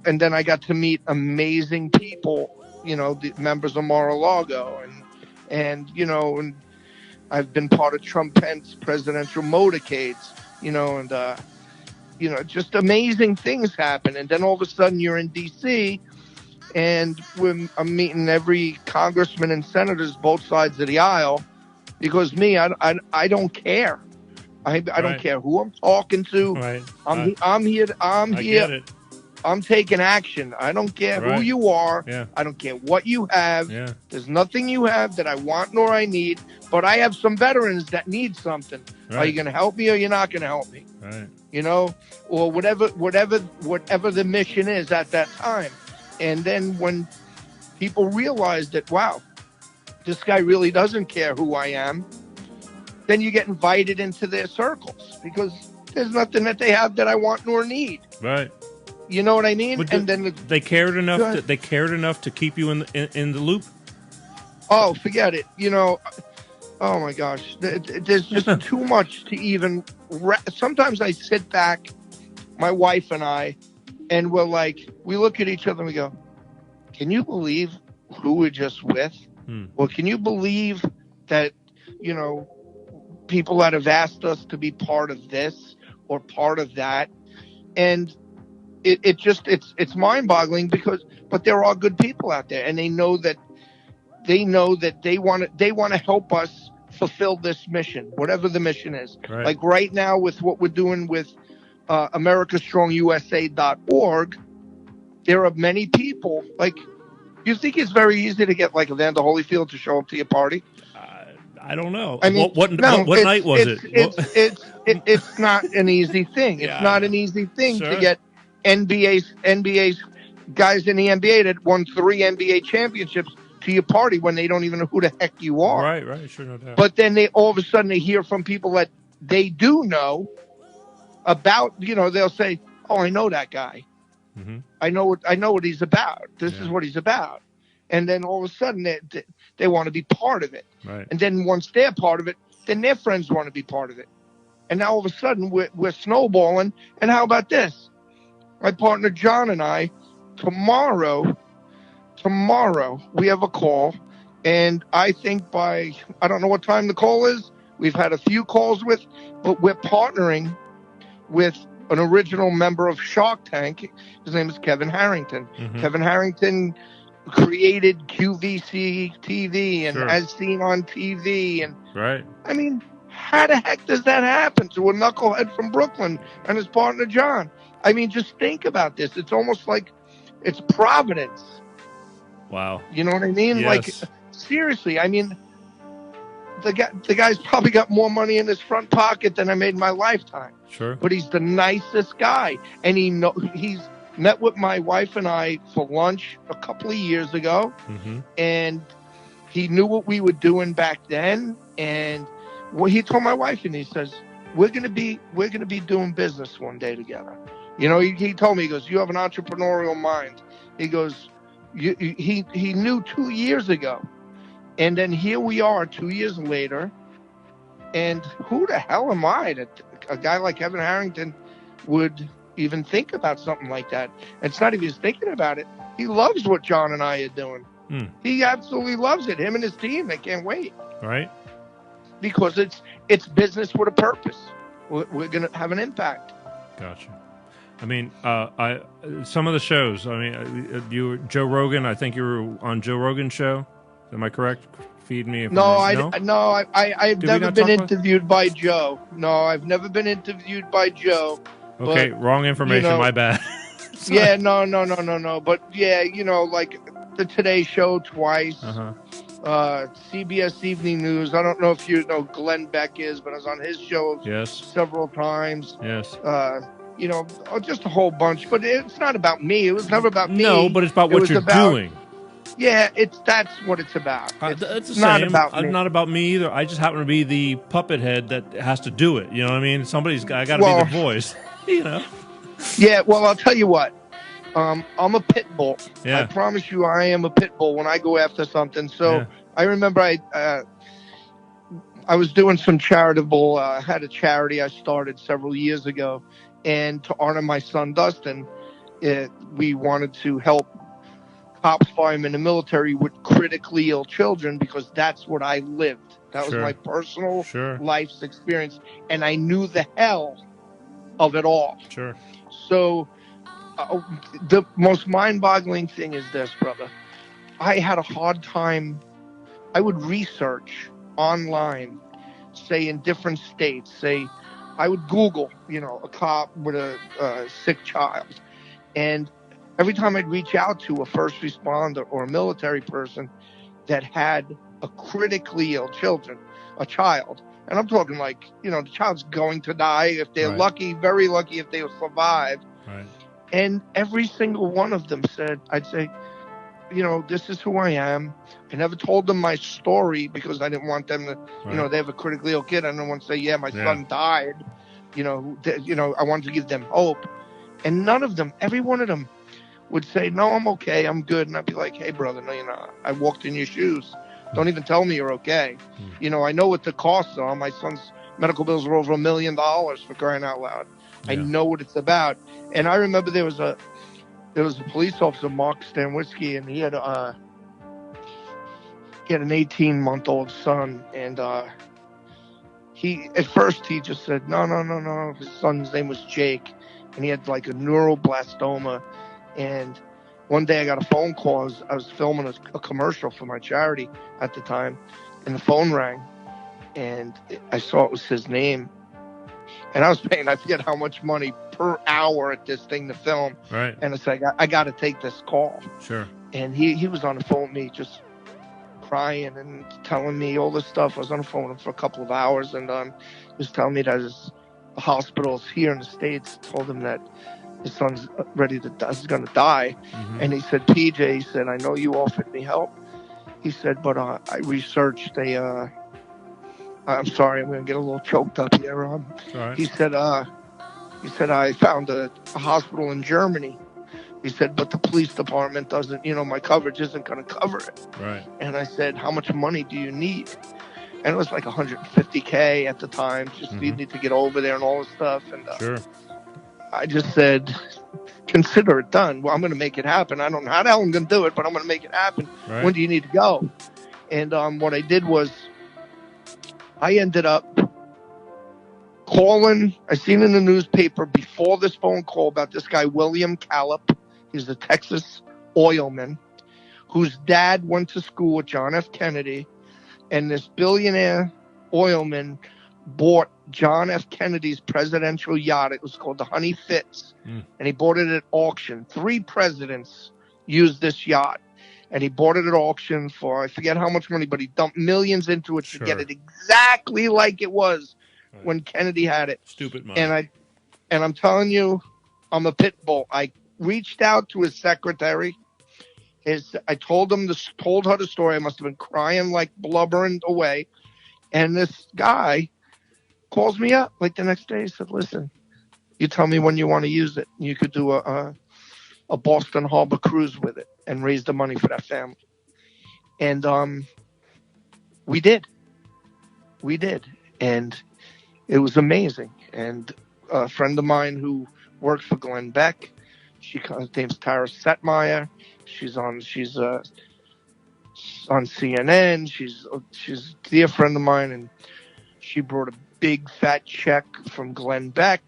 [SPEAKER 3] and then I got to meet amazing people, the members of Mar-a-Lago, and I've been part of Trump-Pence presidential motorcades, just amazing things happen. And then all of a sudden you're in D.C. and I'm meeting every congressman and senators, both sides of the aisle, because I don't care. I don't care who I'm talking to.
[SPEAKER 2] Right.
[SPEAKER 3] I'm here.
[SPEAKER 2] Get it.
[SPEAKER 3] I'm taking action. I don't care who you are.
[SPEAKER 2] Yeah.
[SPEAKER 3] I don't care what you have.
[SPEAKER 2] Yeah.
[SPEAKER 3] There's nothing you have that I want nor I need. But I have some veterans that need something. Right. Are you going to help me or you're not going to help me?
[SPEAKER 2] Right.
[SPEAKER 3] Or whatever the mission is at that time. And then when people realize that, wow, this guy really doesn't care who I am, then you get invited into their circles because there's nothing that they have that I want nor need.
[SPEAKER 2] Right.
[SPEAKER 3] You know what I mean?
[SPEAKER 2] And then they cared enough. They cared enough to keep you in the loop.
[SPEAKER 3] Oh, forget it. Oh my gosh, there's just too much to even. Sometimes I sit back, my wife and I, and we look at each other and we go, "Can you believe who we're just with?" Or can you believe that people that have asked us to be part of this or part of that, and it's mind-boggling but there are good people out there, and they know that they want to help us fulfill this mission, whatever the mission is.
[SPEAKER 2] Right.
[SPEAKER 3] Like right now with what we're doing with AmericaStrongUSA.org, there are many people. Like, you think it's very easy to get like Evander Holyfield to show up to your party?
[SPEAKER 2] I don't know.
[SPEAKER 3] I mean,
[SPEAKER 2] what night was it?
[SPEAKER 3] It's not an easy thing.
[SPEAKER 2] Yeah,
[SPEAKER 3] It's not an easy thing
[SPEAKER 2] Sure.
[SPEAKER 3] to get NBA guys in the NBA that won 3 NBA championships to your party when they don't even know who the heck you are.
[SPEAKER 2] Right, sure, no doubt.
[SPEAKER 3] But then they all of a sudden they hear from people that they do know about. They'll say, "Oh, I know that guy.
[SPEAKER 2] Mm-hmm.
[SPEAKER 3] I know what he's about. This is what he's about." And then all of a sudden they want to be part of it.
[SPEAKER 2] Right.
[SPEAKER 3] And then once they're part of it, then their friends want to be part of it. And now all of a sudden we're snowballing. And how about this? My partner John and I, tomorrow we have a call. And I think I don't know what time the call is. We've had a few calls but we're partnering with an original member of Shark Tank. His name is Kevin Harrington.
[SPEAKER 2] Mm-hmm.
[SPEAKER 3] Kevin Harrington created QVC TV and As Seen on TV. And
[SPEAKER 2] right.
[SPEAKER 3] I mean, how the heck does that happen to a knucklehead from Brooklyn and his partner John? I mean, just think about this. It's almost like it's Providence.
[SPEAKER 2] Wow.
[SPEAKER 3] You know what I mean?
[SPEAKER 2] Yes.
[SPEAKER 3] Like, seriously, I mean, the guy's probably got more money in his front pocket than I made in my lifetime.
[SPEAKER 2] Sure.
[SPEAKER 3] But he's the nicest guy. And he's met with my wife and I for lunch a couple of years ago.
[SPEAKER 2] Mm-hmm.
[SPEAKER 3] And he knew what we were doing back then. And he told my wife, and he says, we're gonna be doing business one day together. He told me, he goes, you have an entrepreneurial mind. He goes, he knew 2 years ago. And then here we are 2 years later. And who the hell am I that a guy like Kevin Harrington would even think about something like that? And it's not even he's thinking about it. He loves what John and I are doing. He absolutely loves it. Him and his team, they can't wait.
[SPEAKER 2] Right.
[SPEAKER 3] Because it's business with a purpose. We're going to have an impact.
[SPEAKER 2] Gotcha. I mean, some of the shows. I mean, you were Joe Rogan. I think you were on Joe Rogan's show. Am I correct? Feed me. If
[SPEAKER 3] I've never been interviewed by Joe. No, I've never been interviewed by Joe.
[SPEAKER 2] Okay,
[SPEAKER 3] but,
[SPEAKER 2] wrong information. My bad.
[SPEAKER 3] Yeah, no. But yeah, like the Today Show twice. CBS Evening News. I don't know if you know Glenn Beck is, but I was on his show several times.
[SPEAKER 2] Yes.
[SPEAKER 3] Just a whole bunch. But it's not about me. It was never about me.
[SPEAKER 2] No, but it's about what you're doing.
[SPEAKER 3] Yeah, that's what it's about.
[SPEAKER 2] It's the
[SPEAKER 3] not
[SPEAKER 2] same.
[SPEAKER 3] About me.
[SPEAKER 2] Not about me either. I just happen to be the puppet head that has to do it. You know what I mean? I got to be the voice.
[SPEAKER 3] Yeah. Well, I'll tell you what. I'm a pit bull.
[SPEAKER 2] Yeah.
[SPEAKER 3] I promise you, I am a pit bull when I go after something. So I remember I was doing some charitable. Had a charity I started several years ago, and to honor my son Dustin, we wanted to help cops, firemen, and military with critically ill children because that's what I lived. That was my personal life's experience, and I knew the hell of it all.
[SPEAKER 2] Sure.
[SPEAKER 3] So the most mind-boggling thing is this, brother. I had a hard time. I would research online, say in different states. Say, I would Google, a cop with a sick child, and every time I'd reach out to a first responder or a military person that had a critically ill child, and I'm talking like, the child's going to die if they're lucky, very lucky if they'll survive.
[SPEAKER 2] Right.
[SPEAKER 3] And every single one of them said, I'd say, this is who I am. I never told them my story because I didn't want them to, they have a critically ill kid. I didn't want to say, my son died. I wanted to give them hope. And none of them, every one of them would say, no, I'm okay. I'm good. And I'd be like, hey, brother, no, you're not. I walked in your shoes. Don't even tell me you're okay. I know what the costs are. My son's medical bills are over $1 million for crying out loud. Yeah. I know what it's about. And I remember there was a police officer, Mark Stanwitzky, and he had an 18-month-old son. And at first he just said, no. His son's name was Jake, and he had like a neuroblastoma. And one day I got a phone call. I was filming a commercial for my charity at the time, and the phone rang, and I saw it was his name. And I was paying, I forget how much money per hour at this thing to film.
[SPEAKER 2] Right.
[SPEAKER 3] And I said, I got to take this call.
[SPEAKER 2] Sure.
[SPEAKER 3] And he was on the phone with me just crying and telling me all this stuff. I was on the phone with him for a couple of hours, and he was telling me that the hospitals here in the States told him that his son's he's going to die.
[SPEAKER 2] Mm-hmm.
[SPEAKER 3] And he said, PJ, he said, I know you offered me help. He said, but I researched I'm sorry, I'm going to get a little choked up here.
[SPEAKER 2] Right.
[SPEAKER 3] He said, I found a hospital in Germany. He said, but the police department doesn't, my coverage isn't going to cover it.
[SPEAKER 2] Right.
[SPEAKER 3] And I said, how much money do you need? And it was like $150K at the time. Just you need to get over there and all this stuff. And
[SPEAKER 2] sure.
[SPEAKER 3] I just said, consider it done. Well, I'm going to make it happen. I don't know how the hell I'm going to do it, but I'm going to make it happen.
[SPEAKER 2] Right.
[SPEAKER 3] When do you need to go? And what I did was I ended up calling. I seen in the newspaper before this phone call about this guy, William Callip. He's a Texas oilman whose dad went to school with John F. Kennedy. And this billionaire oilman bought John F. Kennedy's presidential yacht. It was called the Honey Fitz. And he bought it at auction. 3 presidents used this yacht. And he bought it at auction for, I forget how much money, but he dumped millions into it to get it exactly like it was when Kennedy had it.
[SPEAKER 2] Stupid money.
[SPEAKER 3] And I'm telling you, I'm a pit bull. I reached out to his secretary. I told her the story. I must have been crying, like blubbering away. And this guy calls me up like the next day. He said, listen, you tell me when you want to use it. You could do a Boston Harbor cruise with it and raise the money for that family. And we did. And it was amazing. And a friend of mine who works for Glenn Beck, her name's Tara Setmeyer. She's on CNN. She's a dear friend of mine, and she brought a big fat check from Glenn Beck,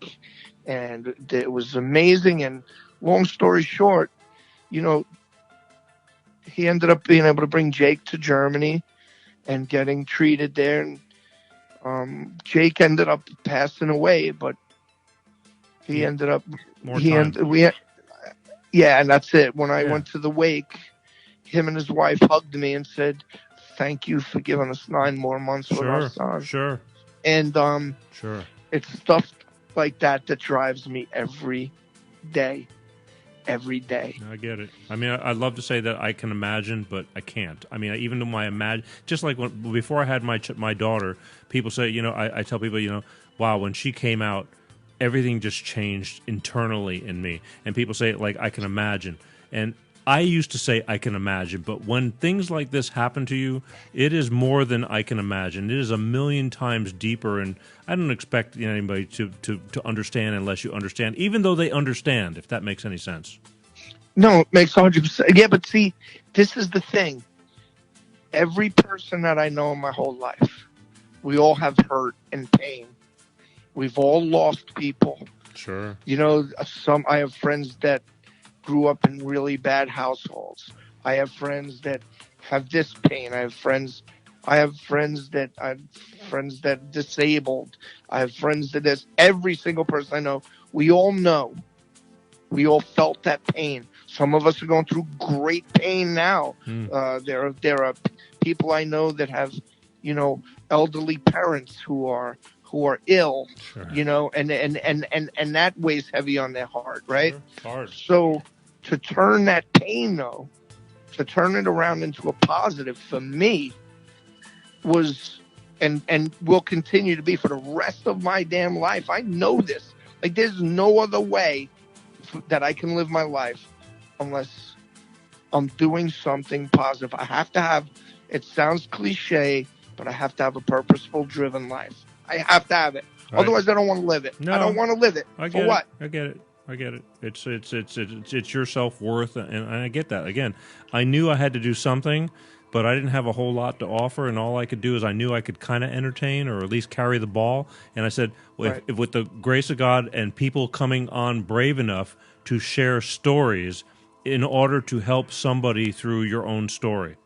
[SPEAKER 3] and it was amazing. And long story short, he ended up being able to bring Jake to Germany and getting treated there. And Jake ended up passing away, but he ended up and that's it. When I went to the wake, him and his wife hugged me and said, thank you for giving us 9 more months with our son.
[SPEAKER 2] Sure.
[SPEAKER 3] And it's stuff like that drives me every day.
[SPEAKER 2] I get it. I mean, I'd love to say that I can imagine, but I can't. I mean, even though I imagine, just like before I had my daughter, people say, I tell people, wow, when she came out, everything just changed internally in me. And people say, like, I can imagine. And I used to say I can imagine, but when things like this happen to you, it is more than I can imagine. It is a million times deeper, and I don't expect anybody to understand unless you understand, even though they understand, if that makes any sense.
[SPEAKER 3] No, it makes 100%. Yeah, but see, this is the thing. Every person that I know in my whole life, we all have hurt and pain. We've all lost people.
[SPEAKER 2] Sure.
[SPEAKER 3] I have friends that grew up in really bad households. I have friends that have this pain. I have friends that disabled. I have friends that every single person I know. We all know. We all felt that pain. Some of us are going through great pain now. There are people I know that have, elderly parents who are ill, and that weighs heavy on their heart, right?
[SPEAKER 2] Sure. Hard.
[SPEAKER 3] So to turn that pain, though, to turn it around into a positive for me was, and will continue to be for the rest of my damn life. I know this. Like, there's no other way that I can live my life unless I'm doing something positive. I have to have, it sounds cliche, but I have to have a purposeful, driven life. I have to have it. Right. Otherwise, I don't want to live it. No, I don't want to live it. For what?
[SPEAKER 2] I get it. It's your self-worth, and I get that. Again, I knew I had to do something, but I didn't have a whole lot to offer, and all I could do is I knew I could kind of entertain or at least carry the ball. And I said, if with the grace of God and people coming on brave enough to share stories in order to help somebody through your own story,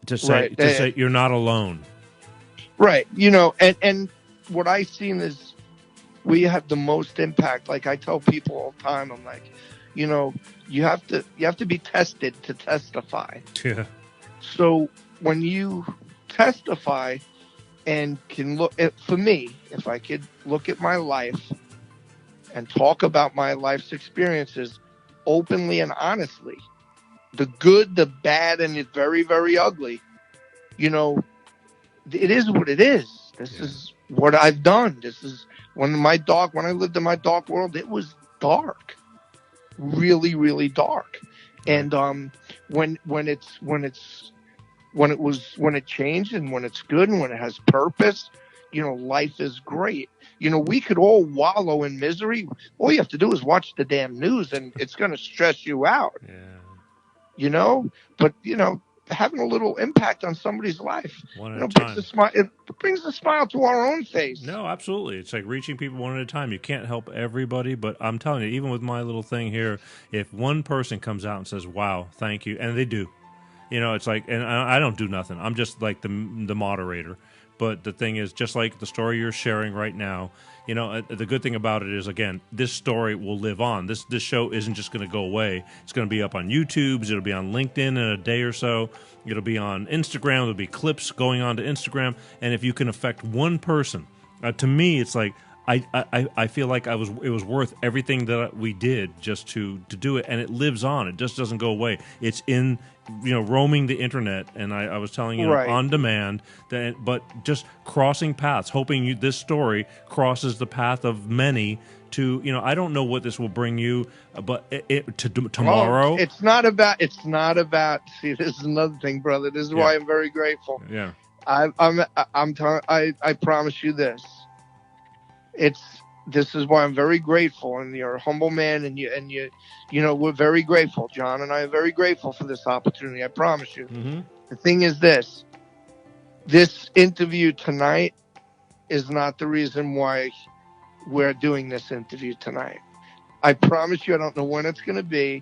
[SPEAKER 2] to say you're not alone.
[SPEAKER 3] Right. And what I've seen is we have the most impact. Like I tell people all the time, I'm like, you have to be tested to testify.
[SPEAKER 2] Yeah.
[SPEAKER 3] So when you testify and can look at, for me, if I could look at my life and talk about my life's experiences openly and honestly, the good, the bad, and the very, very ugly, you know, it is what it is. This is what I've done. This is when I lived in my dark world, it was dark, really, really dark. And when it changed and when it's good and when it has purpose, you know, life is great. You know, we could all wallow in misery. All you have to do is watch the damn news and it's going to stress you out.
[SPEAKER 2] Yeah.
[SPEAKER 3] You know, but you know, having a little impact on somebody's life,
[SPEAKER 2] One at a time.
[SPEAKER 3] It brings a smile to our own face.
[SPEAKER 2] No, absolutely. It's like reaching people one at a time. You can't help everybody, but I'm telling you, even with my little thing here, if one person comes out and says, "Wow, thank you," and they do, you know, it's like, and I don't do nothing. I'm just like the moderator. But the thing is, just like the story you're sharing right now, you know, the good thing about it is, again, this story will live on. This show isn't just going to go away. It's going to be up on YouTube. It'll be on LinkedIn in a day or so. It'll be on Instagram. There'll be clips going on to Instagram. And if you can affect one person, to me, it's like, I feel like it was worth everything that we did just to do it, and it lives on. It just doesn't go away. It's in, you know, roaming the internet, and I was telling you,
[SPEAKER 3] Right.
[SPEAKER 2] on demand, but just crossing paths, hoping this story crosses the path of many to, you know, I don't know what this will bring you, but tomorrow.
[SPEAKER 3] Well, it's not about. See, this is another thing, brother. This is why I'm very grateful.
[SPEAKER 2] Yeah,
[SPEAKER 3] I promise you this. This is why I'm very grateful, and you're a humble man, and you know, we're very grateful. John and I are very grateful for this opportunity. I promise you.
[SPEAKER 2] Mm-hmm.
[SPEAKER 3] The thing is this interview tonight is not the reason why we're doing this interview tonight. I promise you, I don't know when it's going to be,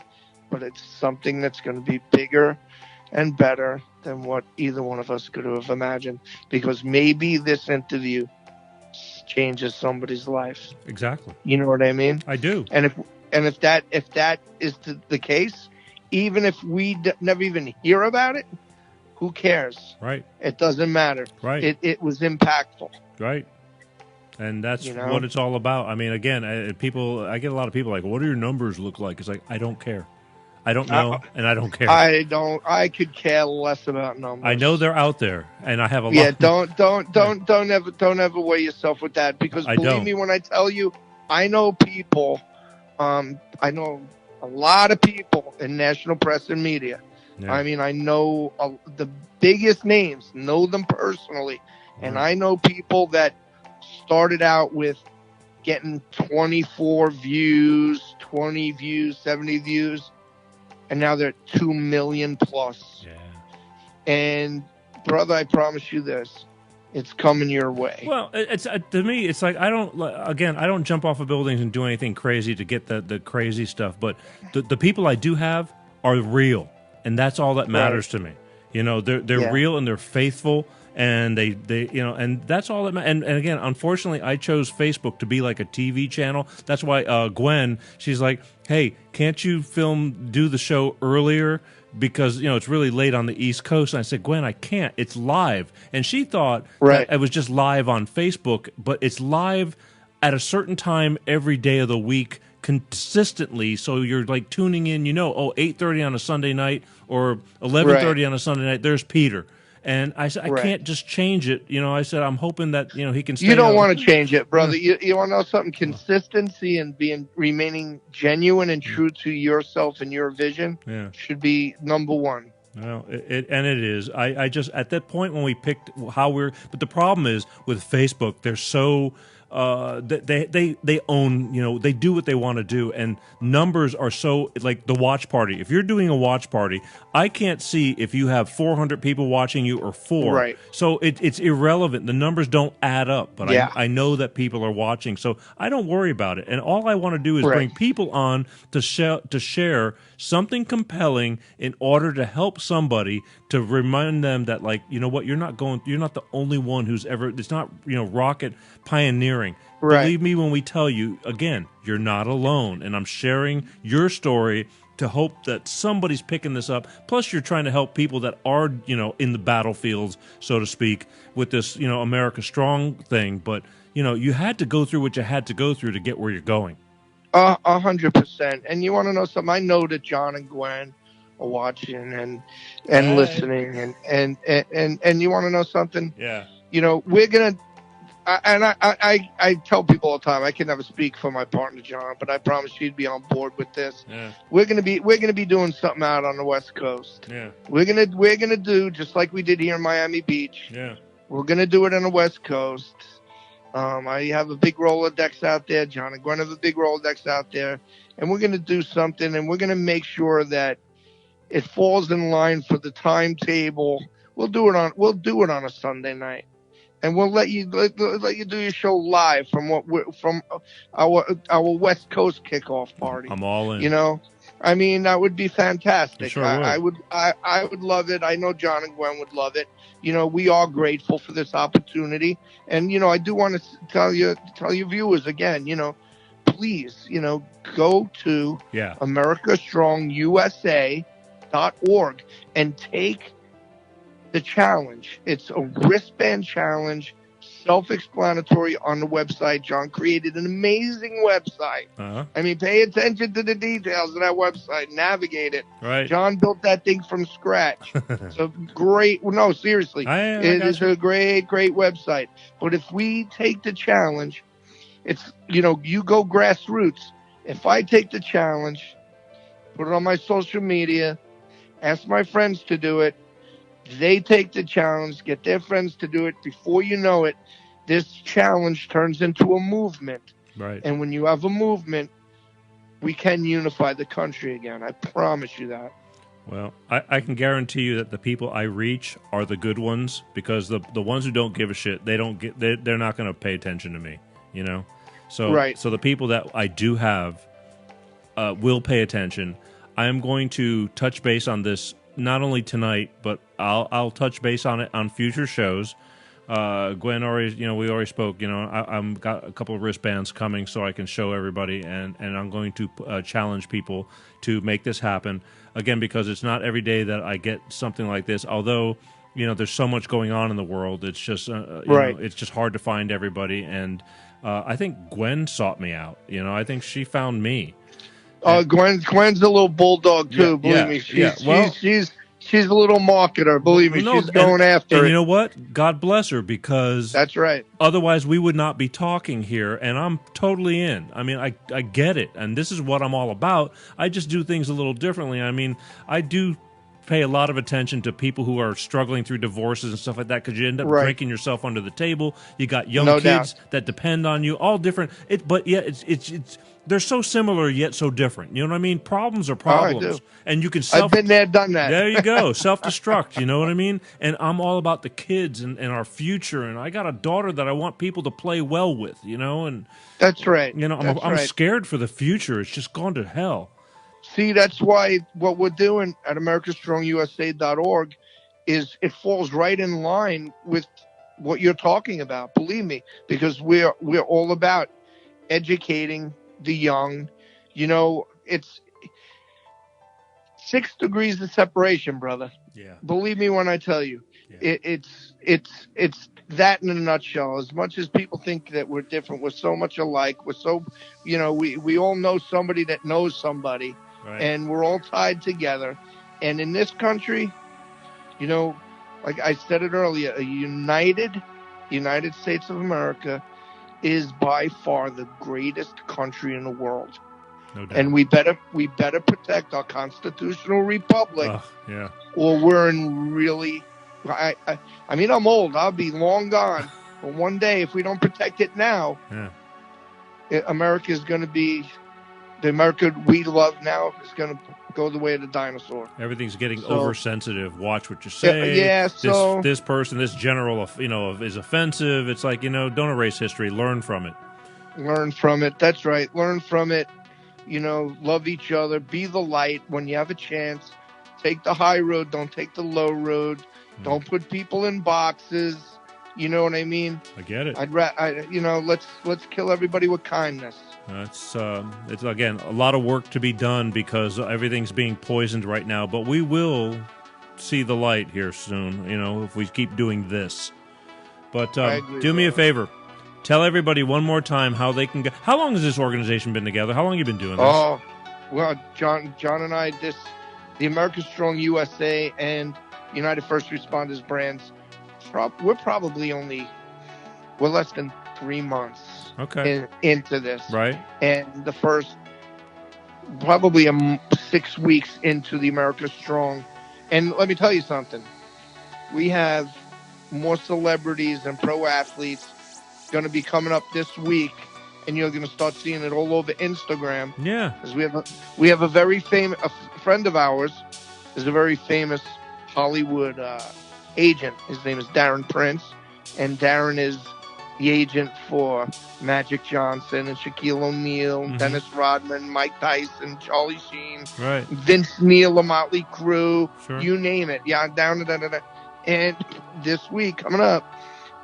[SPEAKER 3] but it's something that's going to be bigger and better than what either one of us could have imagined, because maybe this interview changes somebody's life.
[SPEAKER 2] Exactly.
[SPEAKER 3] You know what I mean?
[SPEAKER 2] I do.
[SPEAKER 3] And if that is the case, even if we never even hear about it, who cares?
[SPEAKER 2] Right.
[SPEAKER 3] It doesn't matter.
[SPEAKER 2] Right.
[SPEAKER 3] It was impactful.
[SPEAKER 2] Right. And that's
[SPEAKER 3] You know?
[SPEAKER 2] what it's all about. I mean, again, I get a lot of people like, what do your numbers look like? It's like, I don't care. I don't know, and I don't care.
[SPEAKER 3] I could care less about numbers.
[SPEAKER 2] I know they're out there, and I have a lot.
[SPEAKER 3] Yeah, don't ever weigh yourself with that, because believe me when I tell you, I know people. I know a lot of people in national press and media. Yeah. I mean, I know the biggest names, know them personally, and I know people that started out with getting 24 views, 20 views, 70 views. And now they're 2 million plus.
[SPEAKER 2] Yeah.
[SPEAKER 3] And brother, I promise you this: it's coming your way.
[SPEAKER 2] Well, it's to me, it's like I don't jump off of buildings and do anything crazy to get the crazy stuff. But the people I do have are real, and that's all that matters to me. You know, they're real and they're faithful. And they you know, and that's all that matters. And again, unfortunately, I chose Facebook to be like a TV channel. That's why Gwen, she's like, hey, can't you do the show earlier? Because, you know, it's really late on the East Coast. And I said, Gwen, I can't. It's live. And she thought that it was just live on Facebook, but it's live at a certain time every day of the week consistently. So you're like tuning in, you know, 8:30 on a Sunday night or 11:30 on a Sunday night. There's Peter. And I said, I can't just change it. You know, I said, I'm hoping that, you know, he can stay.
[SPEAKER 3] You don't want to change it, brother. You want to know something? Consistency and remaining genuine and true to yourself and your vision should be number one.
[SPEAKER 2] Well, it is. I just, at that point when we picked but the problem is with Facebook, they're so, they own, you know, they do what they want to do, and numbers are so, like the watch party. If you're doing a watch party, I can't see if you have 400 people watching you or 4.
[SPEAKER 3] Right.
[SPEAKER 2] So it's irrelevant. The numbers don't add up, but I know that people are watching, so I don't worry about it. And all I want to do is bring people on to share something compelling in order to help somebody, to remind them that, like, you know what, you're not the only one who's ever, it's not, you know, rocket pioneering. Believe me when we tell you, again, you're not alone. And I'm sharing your story to hope that somebody's picking this up. Plus, you're trying to help people that are, in the battlefields, so to speak, with this, America Strong thing. But, you had to go through what you had to go through to get where you're going.
[SPEAKER 3] 100%. And you want to know something? I know that John and Gwen are watching and listening, and you want to know something?
[SPEAKER 2] Yeah.
[SPEAKER 3] We're gonna. I tell people all the time I can never speak for my partner John, but I promise she'd be on board with this.
[SPEAKER 2] Yeah.
[SPEAKER 3] We're gonna be doing something out on the West Coast.
[SPEAKER 2] Yeah.
[SPEAKER 3] We're gonna do just like we did here in Miami Beach.
[SPEAKER 2] Yeah.
[SPEAKER 3] We're gonna do it on the West Coast. I have a big Rolodex out there. John and Gwen have a big Rolodex out there, and we're gonna do something, and we're gonna make sure that it falls in line for the timetable. We'll do it on a Sunday night. And we'll let you do your show live from our West Coast kickoff party.
[SPEAKER 2] I'm all in.
[SPEAKER 3] I mean, that would be fantastic.
[SPEAKER 2] Sure
[SPEAKER 3] I would love it. I know John and Gwen would love it. We are grateful for this opportunity. And I do want to tell your viewers again. Please, go to AmericaStrongUSA.org and take the challenge. It's a wristband challenge, self-explanatory on the website. John created an amazing website.
[SPEAKER 2] Uh-huh.
[SPEAKER 3] I mean, pay attention to the details of that website. Navigate it.
[SPEAKER 2] Right.
[SPEAKER 3] John built that thing from scratch. So great. No, seriously. It is a great website. But if we take the challenge, it's, you go grassroots. If I take the challenge, put it on my social media, ask my friends to do it, they take the challenge, get their friends to do it. Before you know it, this challenge turns into a movement.
[SPEAKER 2] Right.
[SPEAKER 3] And when you have a movement, we can unify the country again. I promise you that.
[SPEAKER 2] Well, I can guarantee you that the people I reach are the good ones, because the ones who don't give a shit, they're not going to pay attention to me, So,
[SPEAKER 3] right.
[SPEAKER 2] So the people that I do have will pay attention. I am going to touch base on this not only tonight, but I'll touch base on it on future shows. Gwen already, we already spoke. I'm got a couple of wristbands coming so I can show everybody, and I'm going to challenge people to make this happen again, because it's not every day that I get something like this. Although there's so much going on in the world, it's just it's just hard to find everybody. And I think Gwen sought me out. I think she found me.
[SPEAKER 3] Gwen's a little bulldog too. Believe me, she's a little marketer. Believe me, she's going after it.
[SPEAKER 2] And you know what? God bless her, because
[SPEAKER 3] that's right.
[SPEAKER 2] Otherwise, we would not be talking here. And I'm totally in. I mean, I get it, and this is what I'm all about. I just do things a little differently. I mean, I do pay a lot of attention to people who are struggling through divorces and stuff like that, because you end up breaking yourself under the table. You got young kids that depend on you, all different. It's they're so similar yet so different. You know what I mean? Problems are problems, and you can
[SPEAKER 3] I've been there, done that.
[SPEAKER 2] There you go, self-destruct. You know what I mean? And I'm all about the kids and our future. And I got a daughter that I want people to play well with. And
[SPEAKER 3] that's right.
[SPEAKER 2] I'm scared for the future. It's just gone to hell.
[SPEAKER 3] See, that's why what we're doing at AmericaStrongUSA.org is it falls right in line with what you're talking about. Believe me, because we're all about educating the young. It's 6 degrees of separation, brother.
[SPEAKER 2] Yeah.
[SPEAKER 3] Believe me when I tell you, it's that in a nutshell. As much as people think that we're different, we're so much alike. We're so, we all know somebody that knows somebody. Right. And we're all tied together. And in this country, like I said it earlier, a United States of America is by far the greatest country in the world.
[SPEAKER 2] No doubt.
[SPEAKER 3] And we better protect our constitutional republic. Or we're in really, I mean, I'm old. I'll be long gone. But one day, if we don't protect it now, America is going to be, the America we love now is going to go the way of the dinosaur.
[SPEAKER 2] Everything's getting oversensitive. Watch what you say. This person, this general, is offensive. It's like, don't erase history. Learn from it.
[SPEAKER 3] Learn from it. That's right. Learn from it. Love each other. Be the light when you have a chance. Take the high road. Don't take the low road. Don't put people in boxes. You know what I mean?
[SPEAKER 2] I get it.
[SPEAKER 3] Let's kill everybody with kindness.
[SPEAKER 2] It's again a lot of work to be done because everything's being poisoned right now. But we will see the light here soon. If we keep doing this. But do me a favor, tell everybody one more time how they can get. How long has this organization been together? How long have you been doing this?
[SPEAKER 3] Oh, well, John and I, the America Strong USA and United First Responders brands. We're less than 3 months.
[SPEAKER 2] Okay.
[SPEAKER 3] Into this.
[SPEAKER 2] Right.
[SPEAKER 3] And the first, probably 6 weeks into the America Strong. And let me tell you something. We have more celebrities and pro athletes going to be coming up this week. And you're going to start seeing it all over Instagram.
[SPEAKER 2] Yeah.
[SPEAKER 3] Because we have a very famous, a friend of ours is a very famous Hollywood agent. His name is Darren Prince. And Darren is the agent for Magic Johnson and Shaquille O'Neal, Dennis Rodman, Mike Tyson, Charlie Sheen,
[SPEAKER 2] right.
[SPEAKER 3] Vince Neil, Motley Crue,
[SPEAKER 2] sure.
[SPEAKER 3] You name it. Yeah, And this week coming up,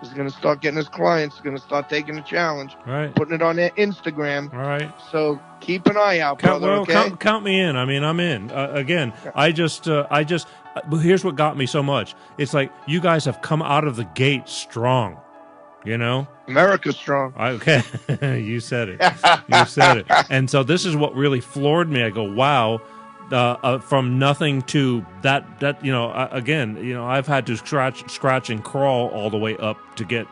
[SPEAKER 3] he's going to start getting his clients, going to start taking the challenge,
[SPEAKER 2] right.
[SPEAKER 3] putting it on their Instagram.
[SPEAKER 2] All right.
[SPEAKER 3] So keep an eye out, brother. Okay?
[SPEAKER 2] Count me in. I mean, I'm in. Again, here's what got me so much. It's like you guys have come out of the gate strong.
[SPEAKER 3] America Strong.
[SPEAKER 2] Okay, you said it. You said it. And so this is what really floored me. I go, wow, from nothing to that. Again, I've had to scratch and crawl all the way up to get,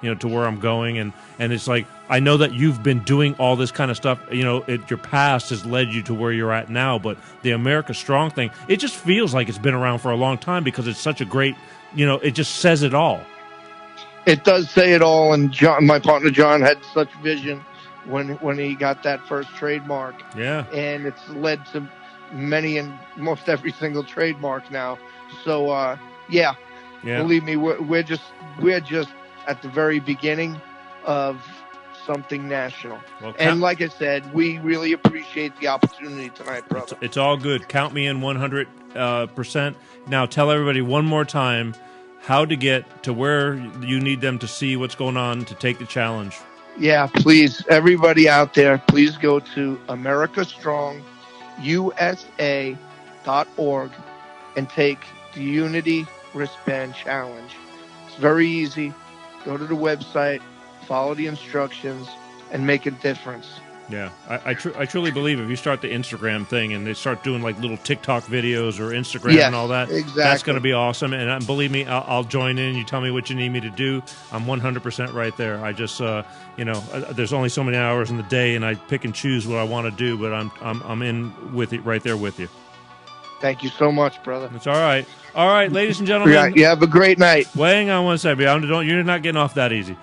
[SPEAKER 2] to where I'm going. And it's like, I know that you've been doing all this kind of stuff. Your past has led you to where you're at now. But the America Strong thing, it just feels like it's been around for a long time because it's such a great, it just says it all.
[SPEAKER 3] It does say it all, and my partner John had such vision when he got that first trademark.
[SPEAKER 2] Yeah, and
[SPEAKER 3] it's led to many and most every single trademark now. So yeah. Believe me, we're just at the very beginning of something national. Well, and like I said, we really appreciate the opportunity tonight, brother.
[SPEAKER 2] It's all good. Count me in 100%. Now tell everybody one more time how to get to where you need them to see what's going on to take the challenge.
[SPEAKER 3] Yeah, please, everybody out there, please go to americastrongusa.org and take the Unity Wristband Challenge. It's very easy. Go to the website, follow the instructions, and make a difference.
[SPEAKER 2] Yeah, I truly believe if you start the Instagram thing and they start doing like little TikTok videos or Instagram and all that,
[SPEAKER 3] exactly.
[SPEAKER 2] That's going to be awesome. And believe me, I'll join in. You tell me what you need me to do. I'm 100% right there. I just, there's only so many hours in the day, and I pick and choose what I want to do. But I'm in with it right there with you.
[SPEAKER 3] Thank you so much, brother.
[SPEAKER 2] It's all right. All right, ladies and gentlemen.
[SPEAKER 3] You have a great night.
[SPEAKER 2] Hang on one second. You're not getting off that easy.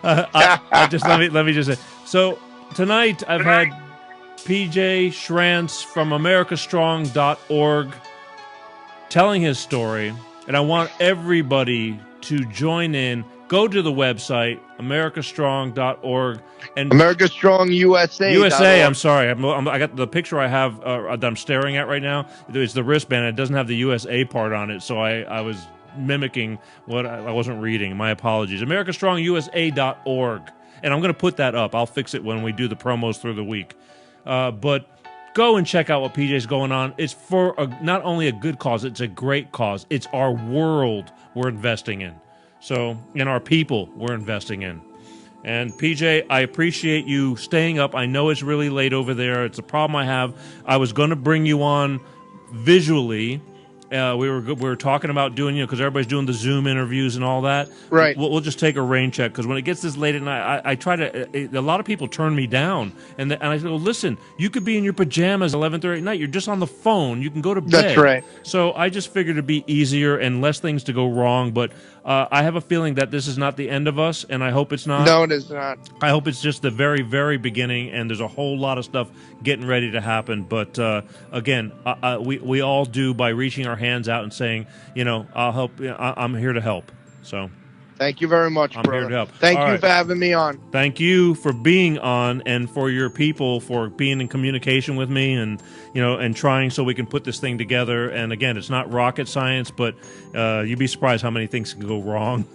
[SPEAKER 2] Let me just say so. Tonight, I've had PJ Schrantz from americastrong.org telling his story, and I want everybody to join in. Go to the website, americastrong.org. And
[SPEAKER 3] America Strong USA.
[SPEAKER 2] USA, I'm sorry. I got the picture I have that I'm staring at right now. It's the wristband. It doesn't have the USA part on it, so I was mimicking what I wasn't reading. My apologies. americastrongusa.org. And I'm going to put that up. I'll fix it when we do the promos through the week. But go and check out what PJ's going on. It's for not only a good cause, it's a great cause. It's our world we're investing in. So, and our people we're investing in. And PJ, I appreciate you staying up. I know it's really late over there. It's a problem I have. I was going to bring you on visually. We were talking about doing, because everybody's doing the Zoom interviews and all that.
[SPEAKER 3] Right.
[SPEAKER 2] We'll just take a rain check, because when it gets this late at night, I try to. A lot of people turn me down, and I say, well, listen, you could be in your pajamas 11:30 at night. You're just on the phone. You can go to bed.
[SPEAKER 3] That's right.
[SPEAKER 2] So I just figured it'd be easier and less things to go wrong. But I have a feeling that this is not the end of us, and I hope it's not.
[SPEAKER 3] No, it is not.
[SPEAKER 2] I hope it's just the very, very beginning, and there's a whole lot of stuff getting ready to happen. But again, we all do by reaching our hands out and saying, I'll help. I'm here to help. So,
[SPEAKER 3] Thank you very much,
[SPEAKER 2] I'm
[SPEAKER 3] brother.
[SPEAKER 2] here to help.
[SPEAKER 3] Thank
[SPEAKER 2] All
[SPEAKER 3] you
[SPEAKER 2] right.
[SPEAKER 3] for having me on.
[SPEAKER 2] Thank you for being on, and for your people for being in communication with me, and and trying so we can put this thing together. And again, it's not rocket science, but you'd be surprised how many things can go wrong,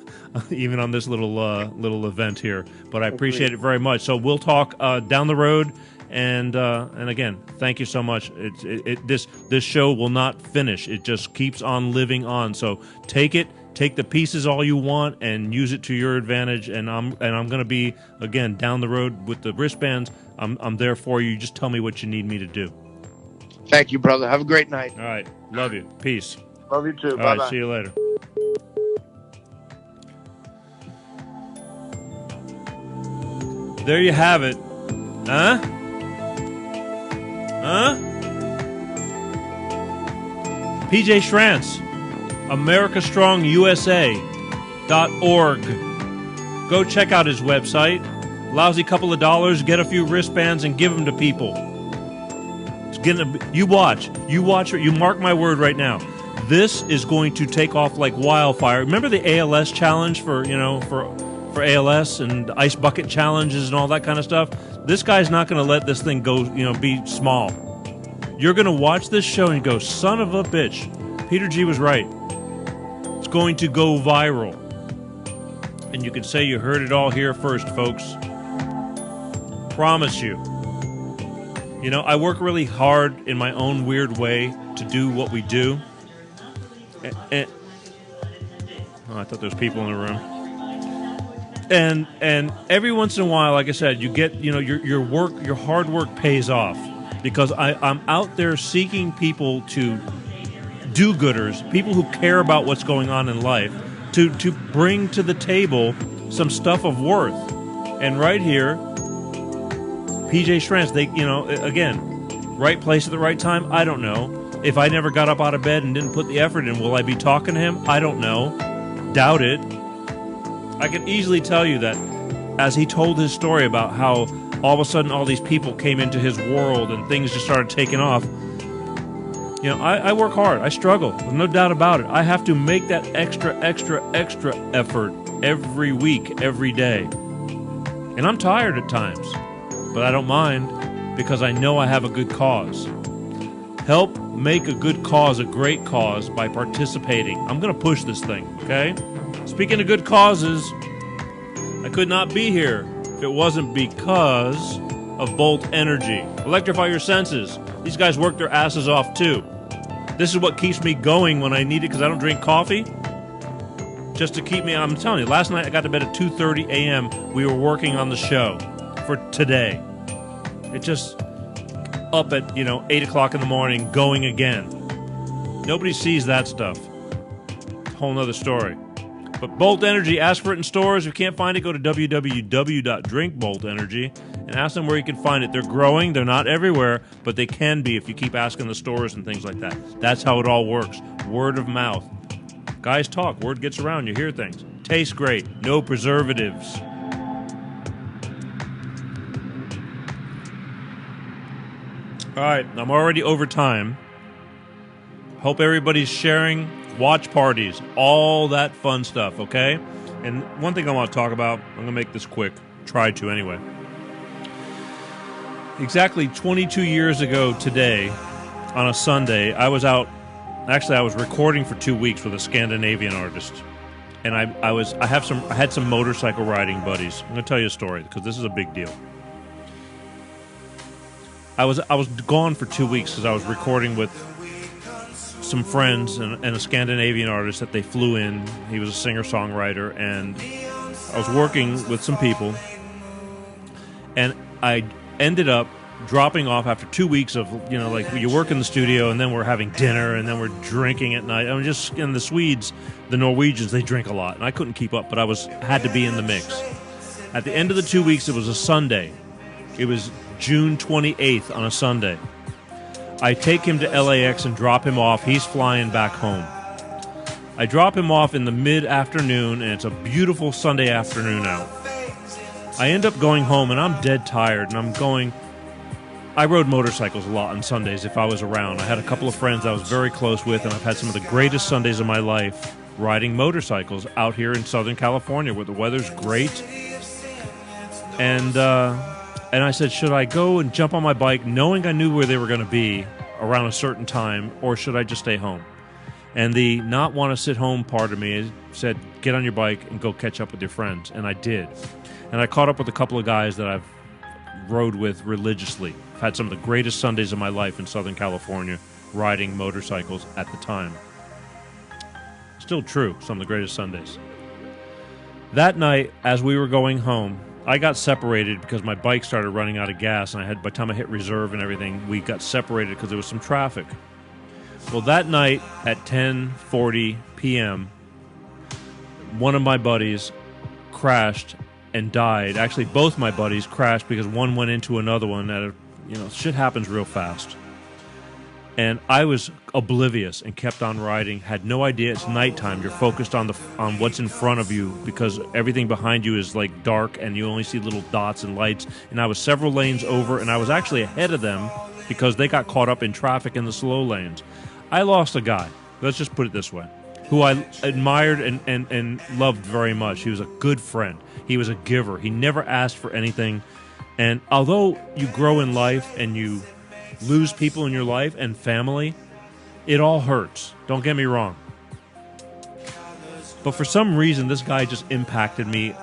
[SPEAKER 2] even on this little event here. But I appreciate it very much. So we'll talk down the road. And again, thank you so much. This show will not finish. It just keeps on living on. So take the pieces all you want and use it to your advantage. And I'm going to be again down the road with the wristbands. I'm there for you. Just tell me what you need me to do.
[SPEAKER 3] Thank you, brother. Have a great night.
[SPEAKER 2] All right, love you. Peace.
[SPEAKER 3] Love you too.
[SPEAKER 2] All
[SPEAKER 3] Bye-bye.
[SPEAKER 2] right, see you later. There you have it. Huh? PJ Schrantz, AmericaStrongUSA.org. Go check out his website. Lousy couple of dollars, get a few wristbands and give them to people. You watch, you mark my word right now. This is going to take off like wildfire. Remember the ALS challenge for ALS and ice bucket challenges and all that kind of stuff? This guy's not going to let this thing go, be small. You're going to watch this show and go, son of a bitch. Peter G was right. It's going to go viral. And you can say you heard it all here first, folks. Promise you. I work really hard in my own weird way to do what we do. I thought there was people in the room. And every once in a while, like I said, you get, your hard work pays off, because I'm out there seeking people to do-gooders, people who care about what's going on in life, to bring to the table some stuff of worth. And right here, PJ Schrantz, again, right place at the right time, I don't know. If I never got up out of bed and didn't put the effort in, will I be talking to him? I don't know. Doubt it. I can easily tell you that as he told his story about how all of a sudden all these people came into his world and things just started taking off. I work hard. I struggle. There's no doubt about it. I have to make that extra effort every week, every day. And I'm tired at times, but I don't mind, because I know I have a good cause. Help make a good cause a great cause by participating. I'm going to push this thing, okay? Speaking of good causes, I could not be here if it wasn't because of Bolt Energy. Electrify your senses. These guys work their asses off too. This is what keeps me going when I need it, because I don't drink coffee. Just to keep me, I'm telling you, last night I got to bed at 2:30 a.m. We were working on the show for today. It just up at, 8 o'clock in the morning, going again. Nobody sees that stuff. It's a whole nother story. But Bolt Energy, ask for it in stores. If you can't find it, go to www.drinkboltenergy and ask them where you can find it. They're growing. They're not everywhere, but they can be if you keep asking the stores and things like that. That's how it all works. Word of mouth. Guys talk. Word gets around. You hear things. Tastes great. No preservatives. All right. I'm already over time. Hope everybody's sharing. Watch parties, all that fun stuff, okay? And one thing I want to talk about, I'm going to make this quick, try to anyway. Exactly 22 years ago today, on a Sunday, I was recording for 2 weeks with a Scandinavian artist. And I had some motorcycle riding buddies. I'm going to tell you a story, because this is a big deal. I was gone for 2 weeks because I was recording with some friends and a Scandinavian artist that they flew in. He was a singer-songwriter, and I was working with some people, and I ended up dropping off after 2 weeks of, you work in the studio, and then we're having dinner, and then we're drinking at night. In the Swedes, the Norwegians, they drink a lot, and I couldn't keep up, but I had to be in the mix. At the end of the 2 weeks, it was a Sunday. It was June 28th on a Sunday. I take him to LAX and drop him off. He's flying back home. I drop him off in the mid-afternoon, and it's a beautiful Sunday afternoon out. I end up going home, and I'm dead tired, and I rode motorcycles a lot on Sundays if I was around. I had a couple of friends I was very close with, and I've had some of the greatest Sundays of my life riding motorcycles out here in Southern California where the weather's great. And I said, should I go and jump on my bike knowing I knew where they were going to be around a certain time, or should I just stay home? And the not want to sit home part of me said, get on your bike and go catch up with your friends. And I did. And I caught up with a couple of guys that I've rode with religiously. I've had some of the greatest Sundays of my life in Southern California riding motorcycles at the time. Still true, some of the greatest Sundays. That night, as we were going home, I got separated because my bike started running out of gas, and by the time I hit reserve and everything, we got separated because there was some traffic. Well, that night at 10:40 p.m., one of my buddies crashed and died. Actually, both my buddies crashed because one went into another one. Shit happens real fast. And I was oblivious and kept on riding. Had no idea it's nighttime. You're focused on what's in front of you because everything behind you is like dark and you only see little dots and lights. And I was several lanes over, and I was actually ahead of them because they got caught up in traffic in the slow lanes. I lost a guy, let's just put it this way, who I admired and loved very much. He was a good friend. He was a giver. He never asked for anything. And although you grow in life and you lose people in your life and family, it all hurts. Don't get me wrong. But for some reason, this guy just impacted me.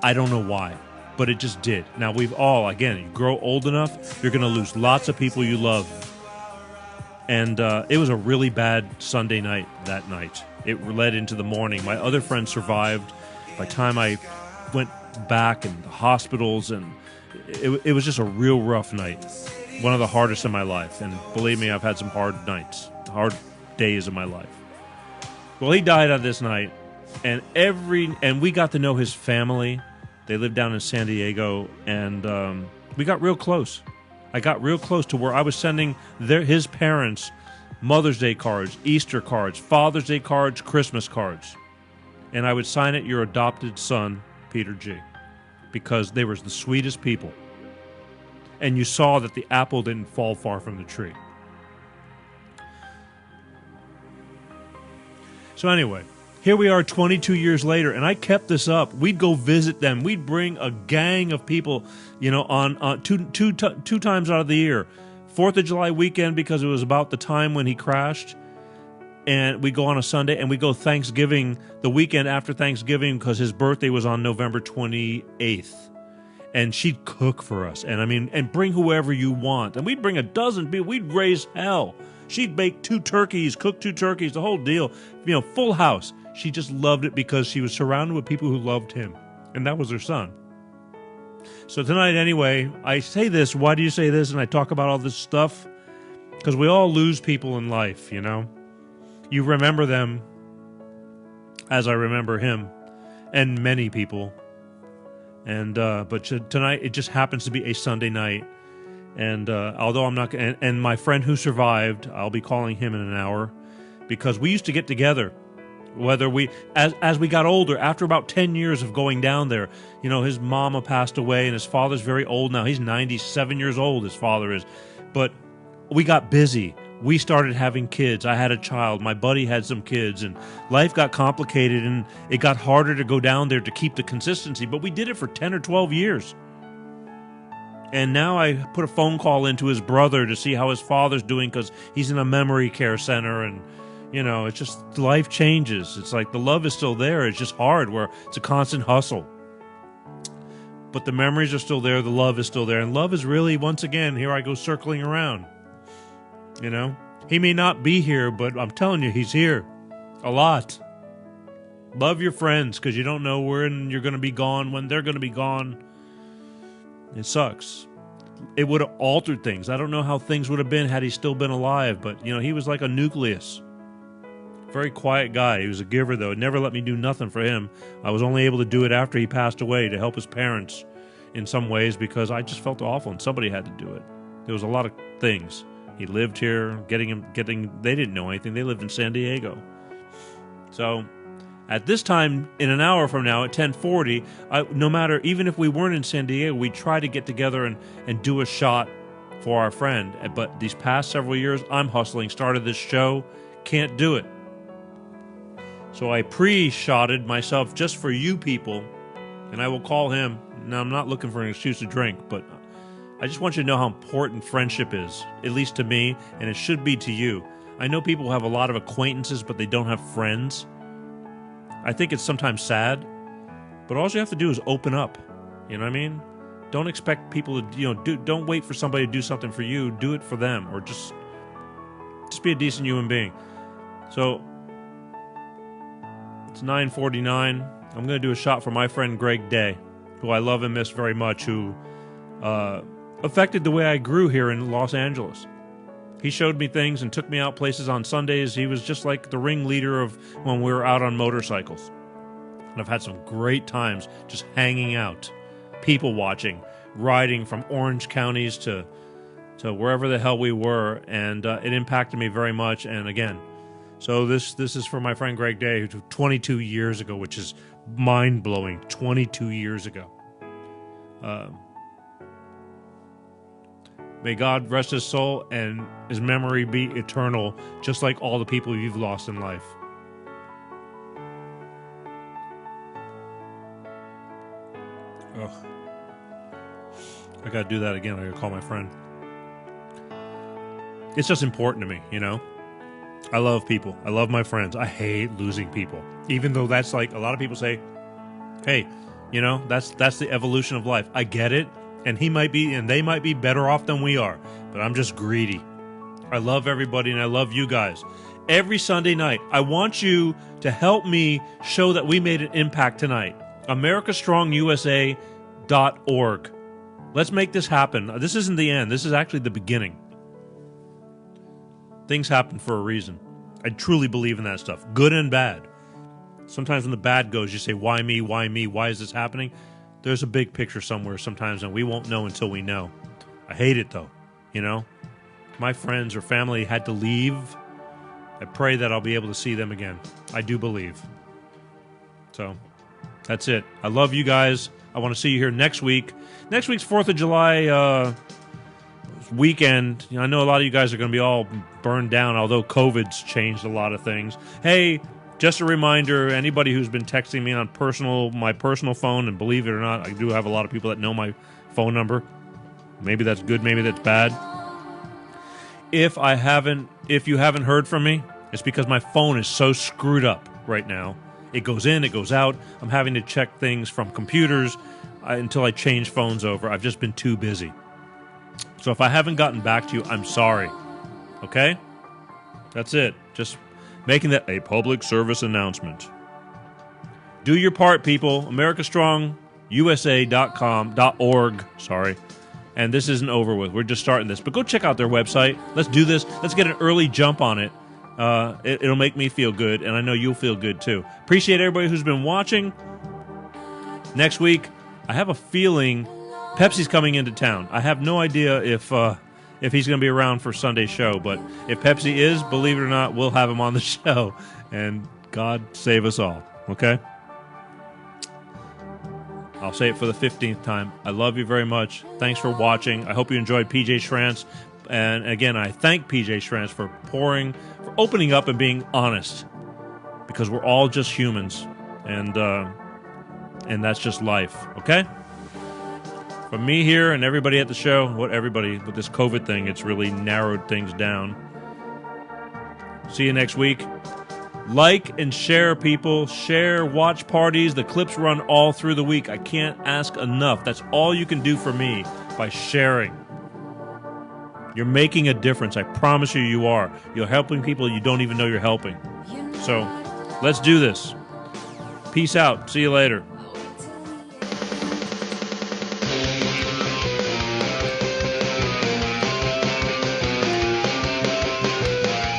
[SPEAKER 2] I don't know why, but it just did. Now, we've all, again, you grow old enough, you're going to lose lots of people you love. And it was a really bad Sunday night that night. It led into the morning. My other friend survived. By the time I went back in the hospitals, and it was just a real rough night. One of the hardest in my life. And believe me, I've had some hard nights, hard days of my life. Well, he died on this night, and we got to know his family. They lived down in San Diego, and we got real close. I got real close to where I was sending his parents Mother's Day cards, Easter cards, Father's Day cards, Christmas cards. And I would sign it, your adopted son, Peter G., because they were the sweetest people. And you saw that the apple didn't fall far from the tree. So anyway, here we are 22 years later, and I kept this up. We'd go visit them. We'd bring a gang of people, on two times out of the year. 4th of July weekend, because it was about the time when he crashed. And we go on a Sunday, and we go Thanksgiving, the weekend after Thanksgiving, because his birthday was on November 28th. And she'd cook for us, and bring whoever you want. And we'd bring a dozen people. We'd raise hell. She'd bake 2 turkeys, cook 2 turkeys, the whole deal. Full house. She just loved it because she was surrounded with people who loved him. And that was her son. So tonight, anyway, I say this. Why do you say this? And I talk about all this stuff. Because we all lose people in life, You remember them as I remember him. And many people. And but tonight it just happens to be a Sunday night, and although I'm not, and my friend who survived, I'll be calling him in an hour, because we used to get together, whether as we got older. After about 10 years of going down there, his mama passed away, and his father's very old now. He's 97 years old. His father is, but we got busy. We started having kids. I had a child. My buddy had some kids, and life got complicated, and it got harder to go down there to keep the consistency, but we did it for 10 or 12 years. And now I put a phone call into his brother to see how his father's doing, because he's in a memory care center, and, it's just life changes. It's like the love is still there. It's just hard, where it's a constant hustle. But the memories are still there. The love is still there. And love is really, once again, here I go circling around. He may not be here, but I'm telling you, he's here a lot. Love your friends, because you don't know when you're going to be gone, when they're going to be gone. It sucks. It would have altered things. I don't know how things would have been had he still been alive, but, he was like a nucleus. Very quiet guy. He was a giver, though. It never let me do nothing for him. I was only able to do it after he passed away to help his parents in some ways, because I just felt awful, and somebody had to do it. There was a lot of things. He lived here, they didn't know anything. They lived in San Diego. So at this time, in an hour from now, at 10:40, no matter, even if we weren't in San Diego, we'd try to get together and do a shot for our friend. But these past several years, I'm hustling, started this show, can't do it. So I pre-shotted myself just for you people, and I will call him. Now, I'm not looking for an excuse to drink, but I just want you to know how important friendship is, at least to me, and it should be to you. I know people have a lot of acquaintances, but they don't have friends. I think it's sometimes sad, but all you have to do is open up. You know what I mean? Don't expect people to, don't wait for somebody to do something for you. Do it for them, or just be a decent human being. So, it's 9:49. I'm going to do a shot for my friend Greg Day, who I love and miss very much, who affected the way I grew here in Los Angeles. He showed me things and took me out places on Sundays. He was just like the ringleader of when we were out on motorcycles. And I've had some great times just hanging out, people watching, riding from Orange counties to wherever the hell we were, and it impacted me very much. And again, so this is for my friend Greg Day, who 22 years ago, which is mind-blowing, 22 years ago. May God rest his soul and his memory be eternal, just like all the people you've lost in life. Ugh. I gotta do that again. I gotta call my friend. It's just important to me, you know? I love people. I love my friends. I hate losing people. Even though that's like, a lot of people say, hey, you know, that's the evolution of life. I get it. And they might be better off than we are. But I'm just greedy. I love everybody and I love you guys. Every Sunday night, I want you to help me show that we made an impact tonight. AmericaStrongUSA.org. Let's make this happen. This isn't the end. This is actually the beginning. Things happen for a reason. I truly believe in that stuff, good and bad. Sometimes when the bad goes, you say, why me, why me, why is this happening? There's a big picture somewhere sometimes, and we won't know until we know. I hate it, though, you know? My friends or family had to leave. I pray that I'll be able to see them again. I do believe. So, that's it. I love you guys. I want to see you here next week. Next week's 4th of July weekend. You know, I know a lot of you guys are going to be all burned down, although COVID's changed a lot of things. Hey, just a reminder, anybody who's been texting me on my personal phone, and believe it or not, I do have a lot of people that know my phone number. Maybe that's good, maybe that's bad. If you haven't heard from me, it's because my phone is so screwed up right now. It goes in, it goes out. I'm having to check things from computers until I change phones over. I've just been too busy. So if I haven't gotten back to you, I'm sorry. Okay? That's it. Just making that a public service announcement. Do your part, people. AmericaStrongUSA.org. Sorry. And this isn't over with. We're just starting this. But go check out their website. Let's do this. Let's get an early jump on it. It'll make me feel good, and I know you'll feel good too. Appreciate everybody who's been watching. Next week, I have a feeling Pepsi's coming into town. I have no idea if he's going to be around for Sunday's show, but if Pepsi is, believe it or not, we'll have him on the show. And God save us all, okay? I'll say it for the 15th time. I love you very much. Thanks for watching. I hope you enjoyed PJ Schrantz. And again, I thank PJ Schrantz for opening up and being honest, because we're all just humans, and that's just life, okay? From me here and everybody at the show, with this COVID thing, it's really narrowed things down. See you next week. Like and share, people. Share watch parties. The clips run all through the week. I can't ask enough. That's all you can do for me, by sharing. You're making a difference. I promise you are. You're helping people you don't even know you're helping. So, let's do this. Peace out. See you later.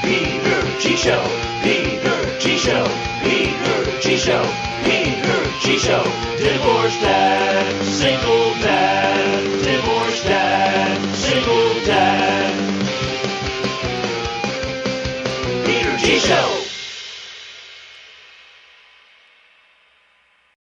[SPEAKER 1] Peter G Show. Peter G Show. Peter G Show. Peter G Show. Divorced dad, single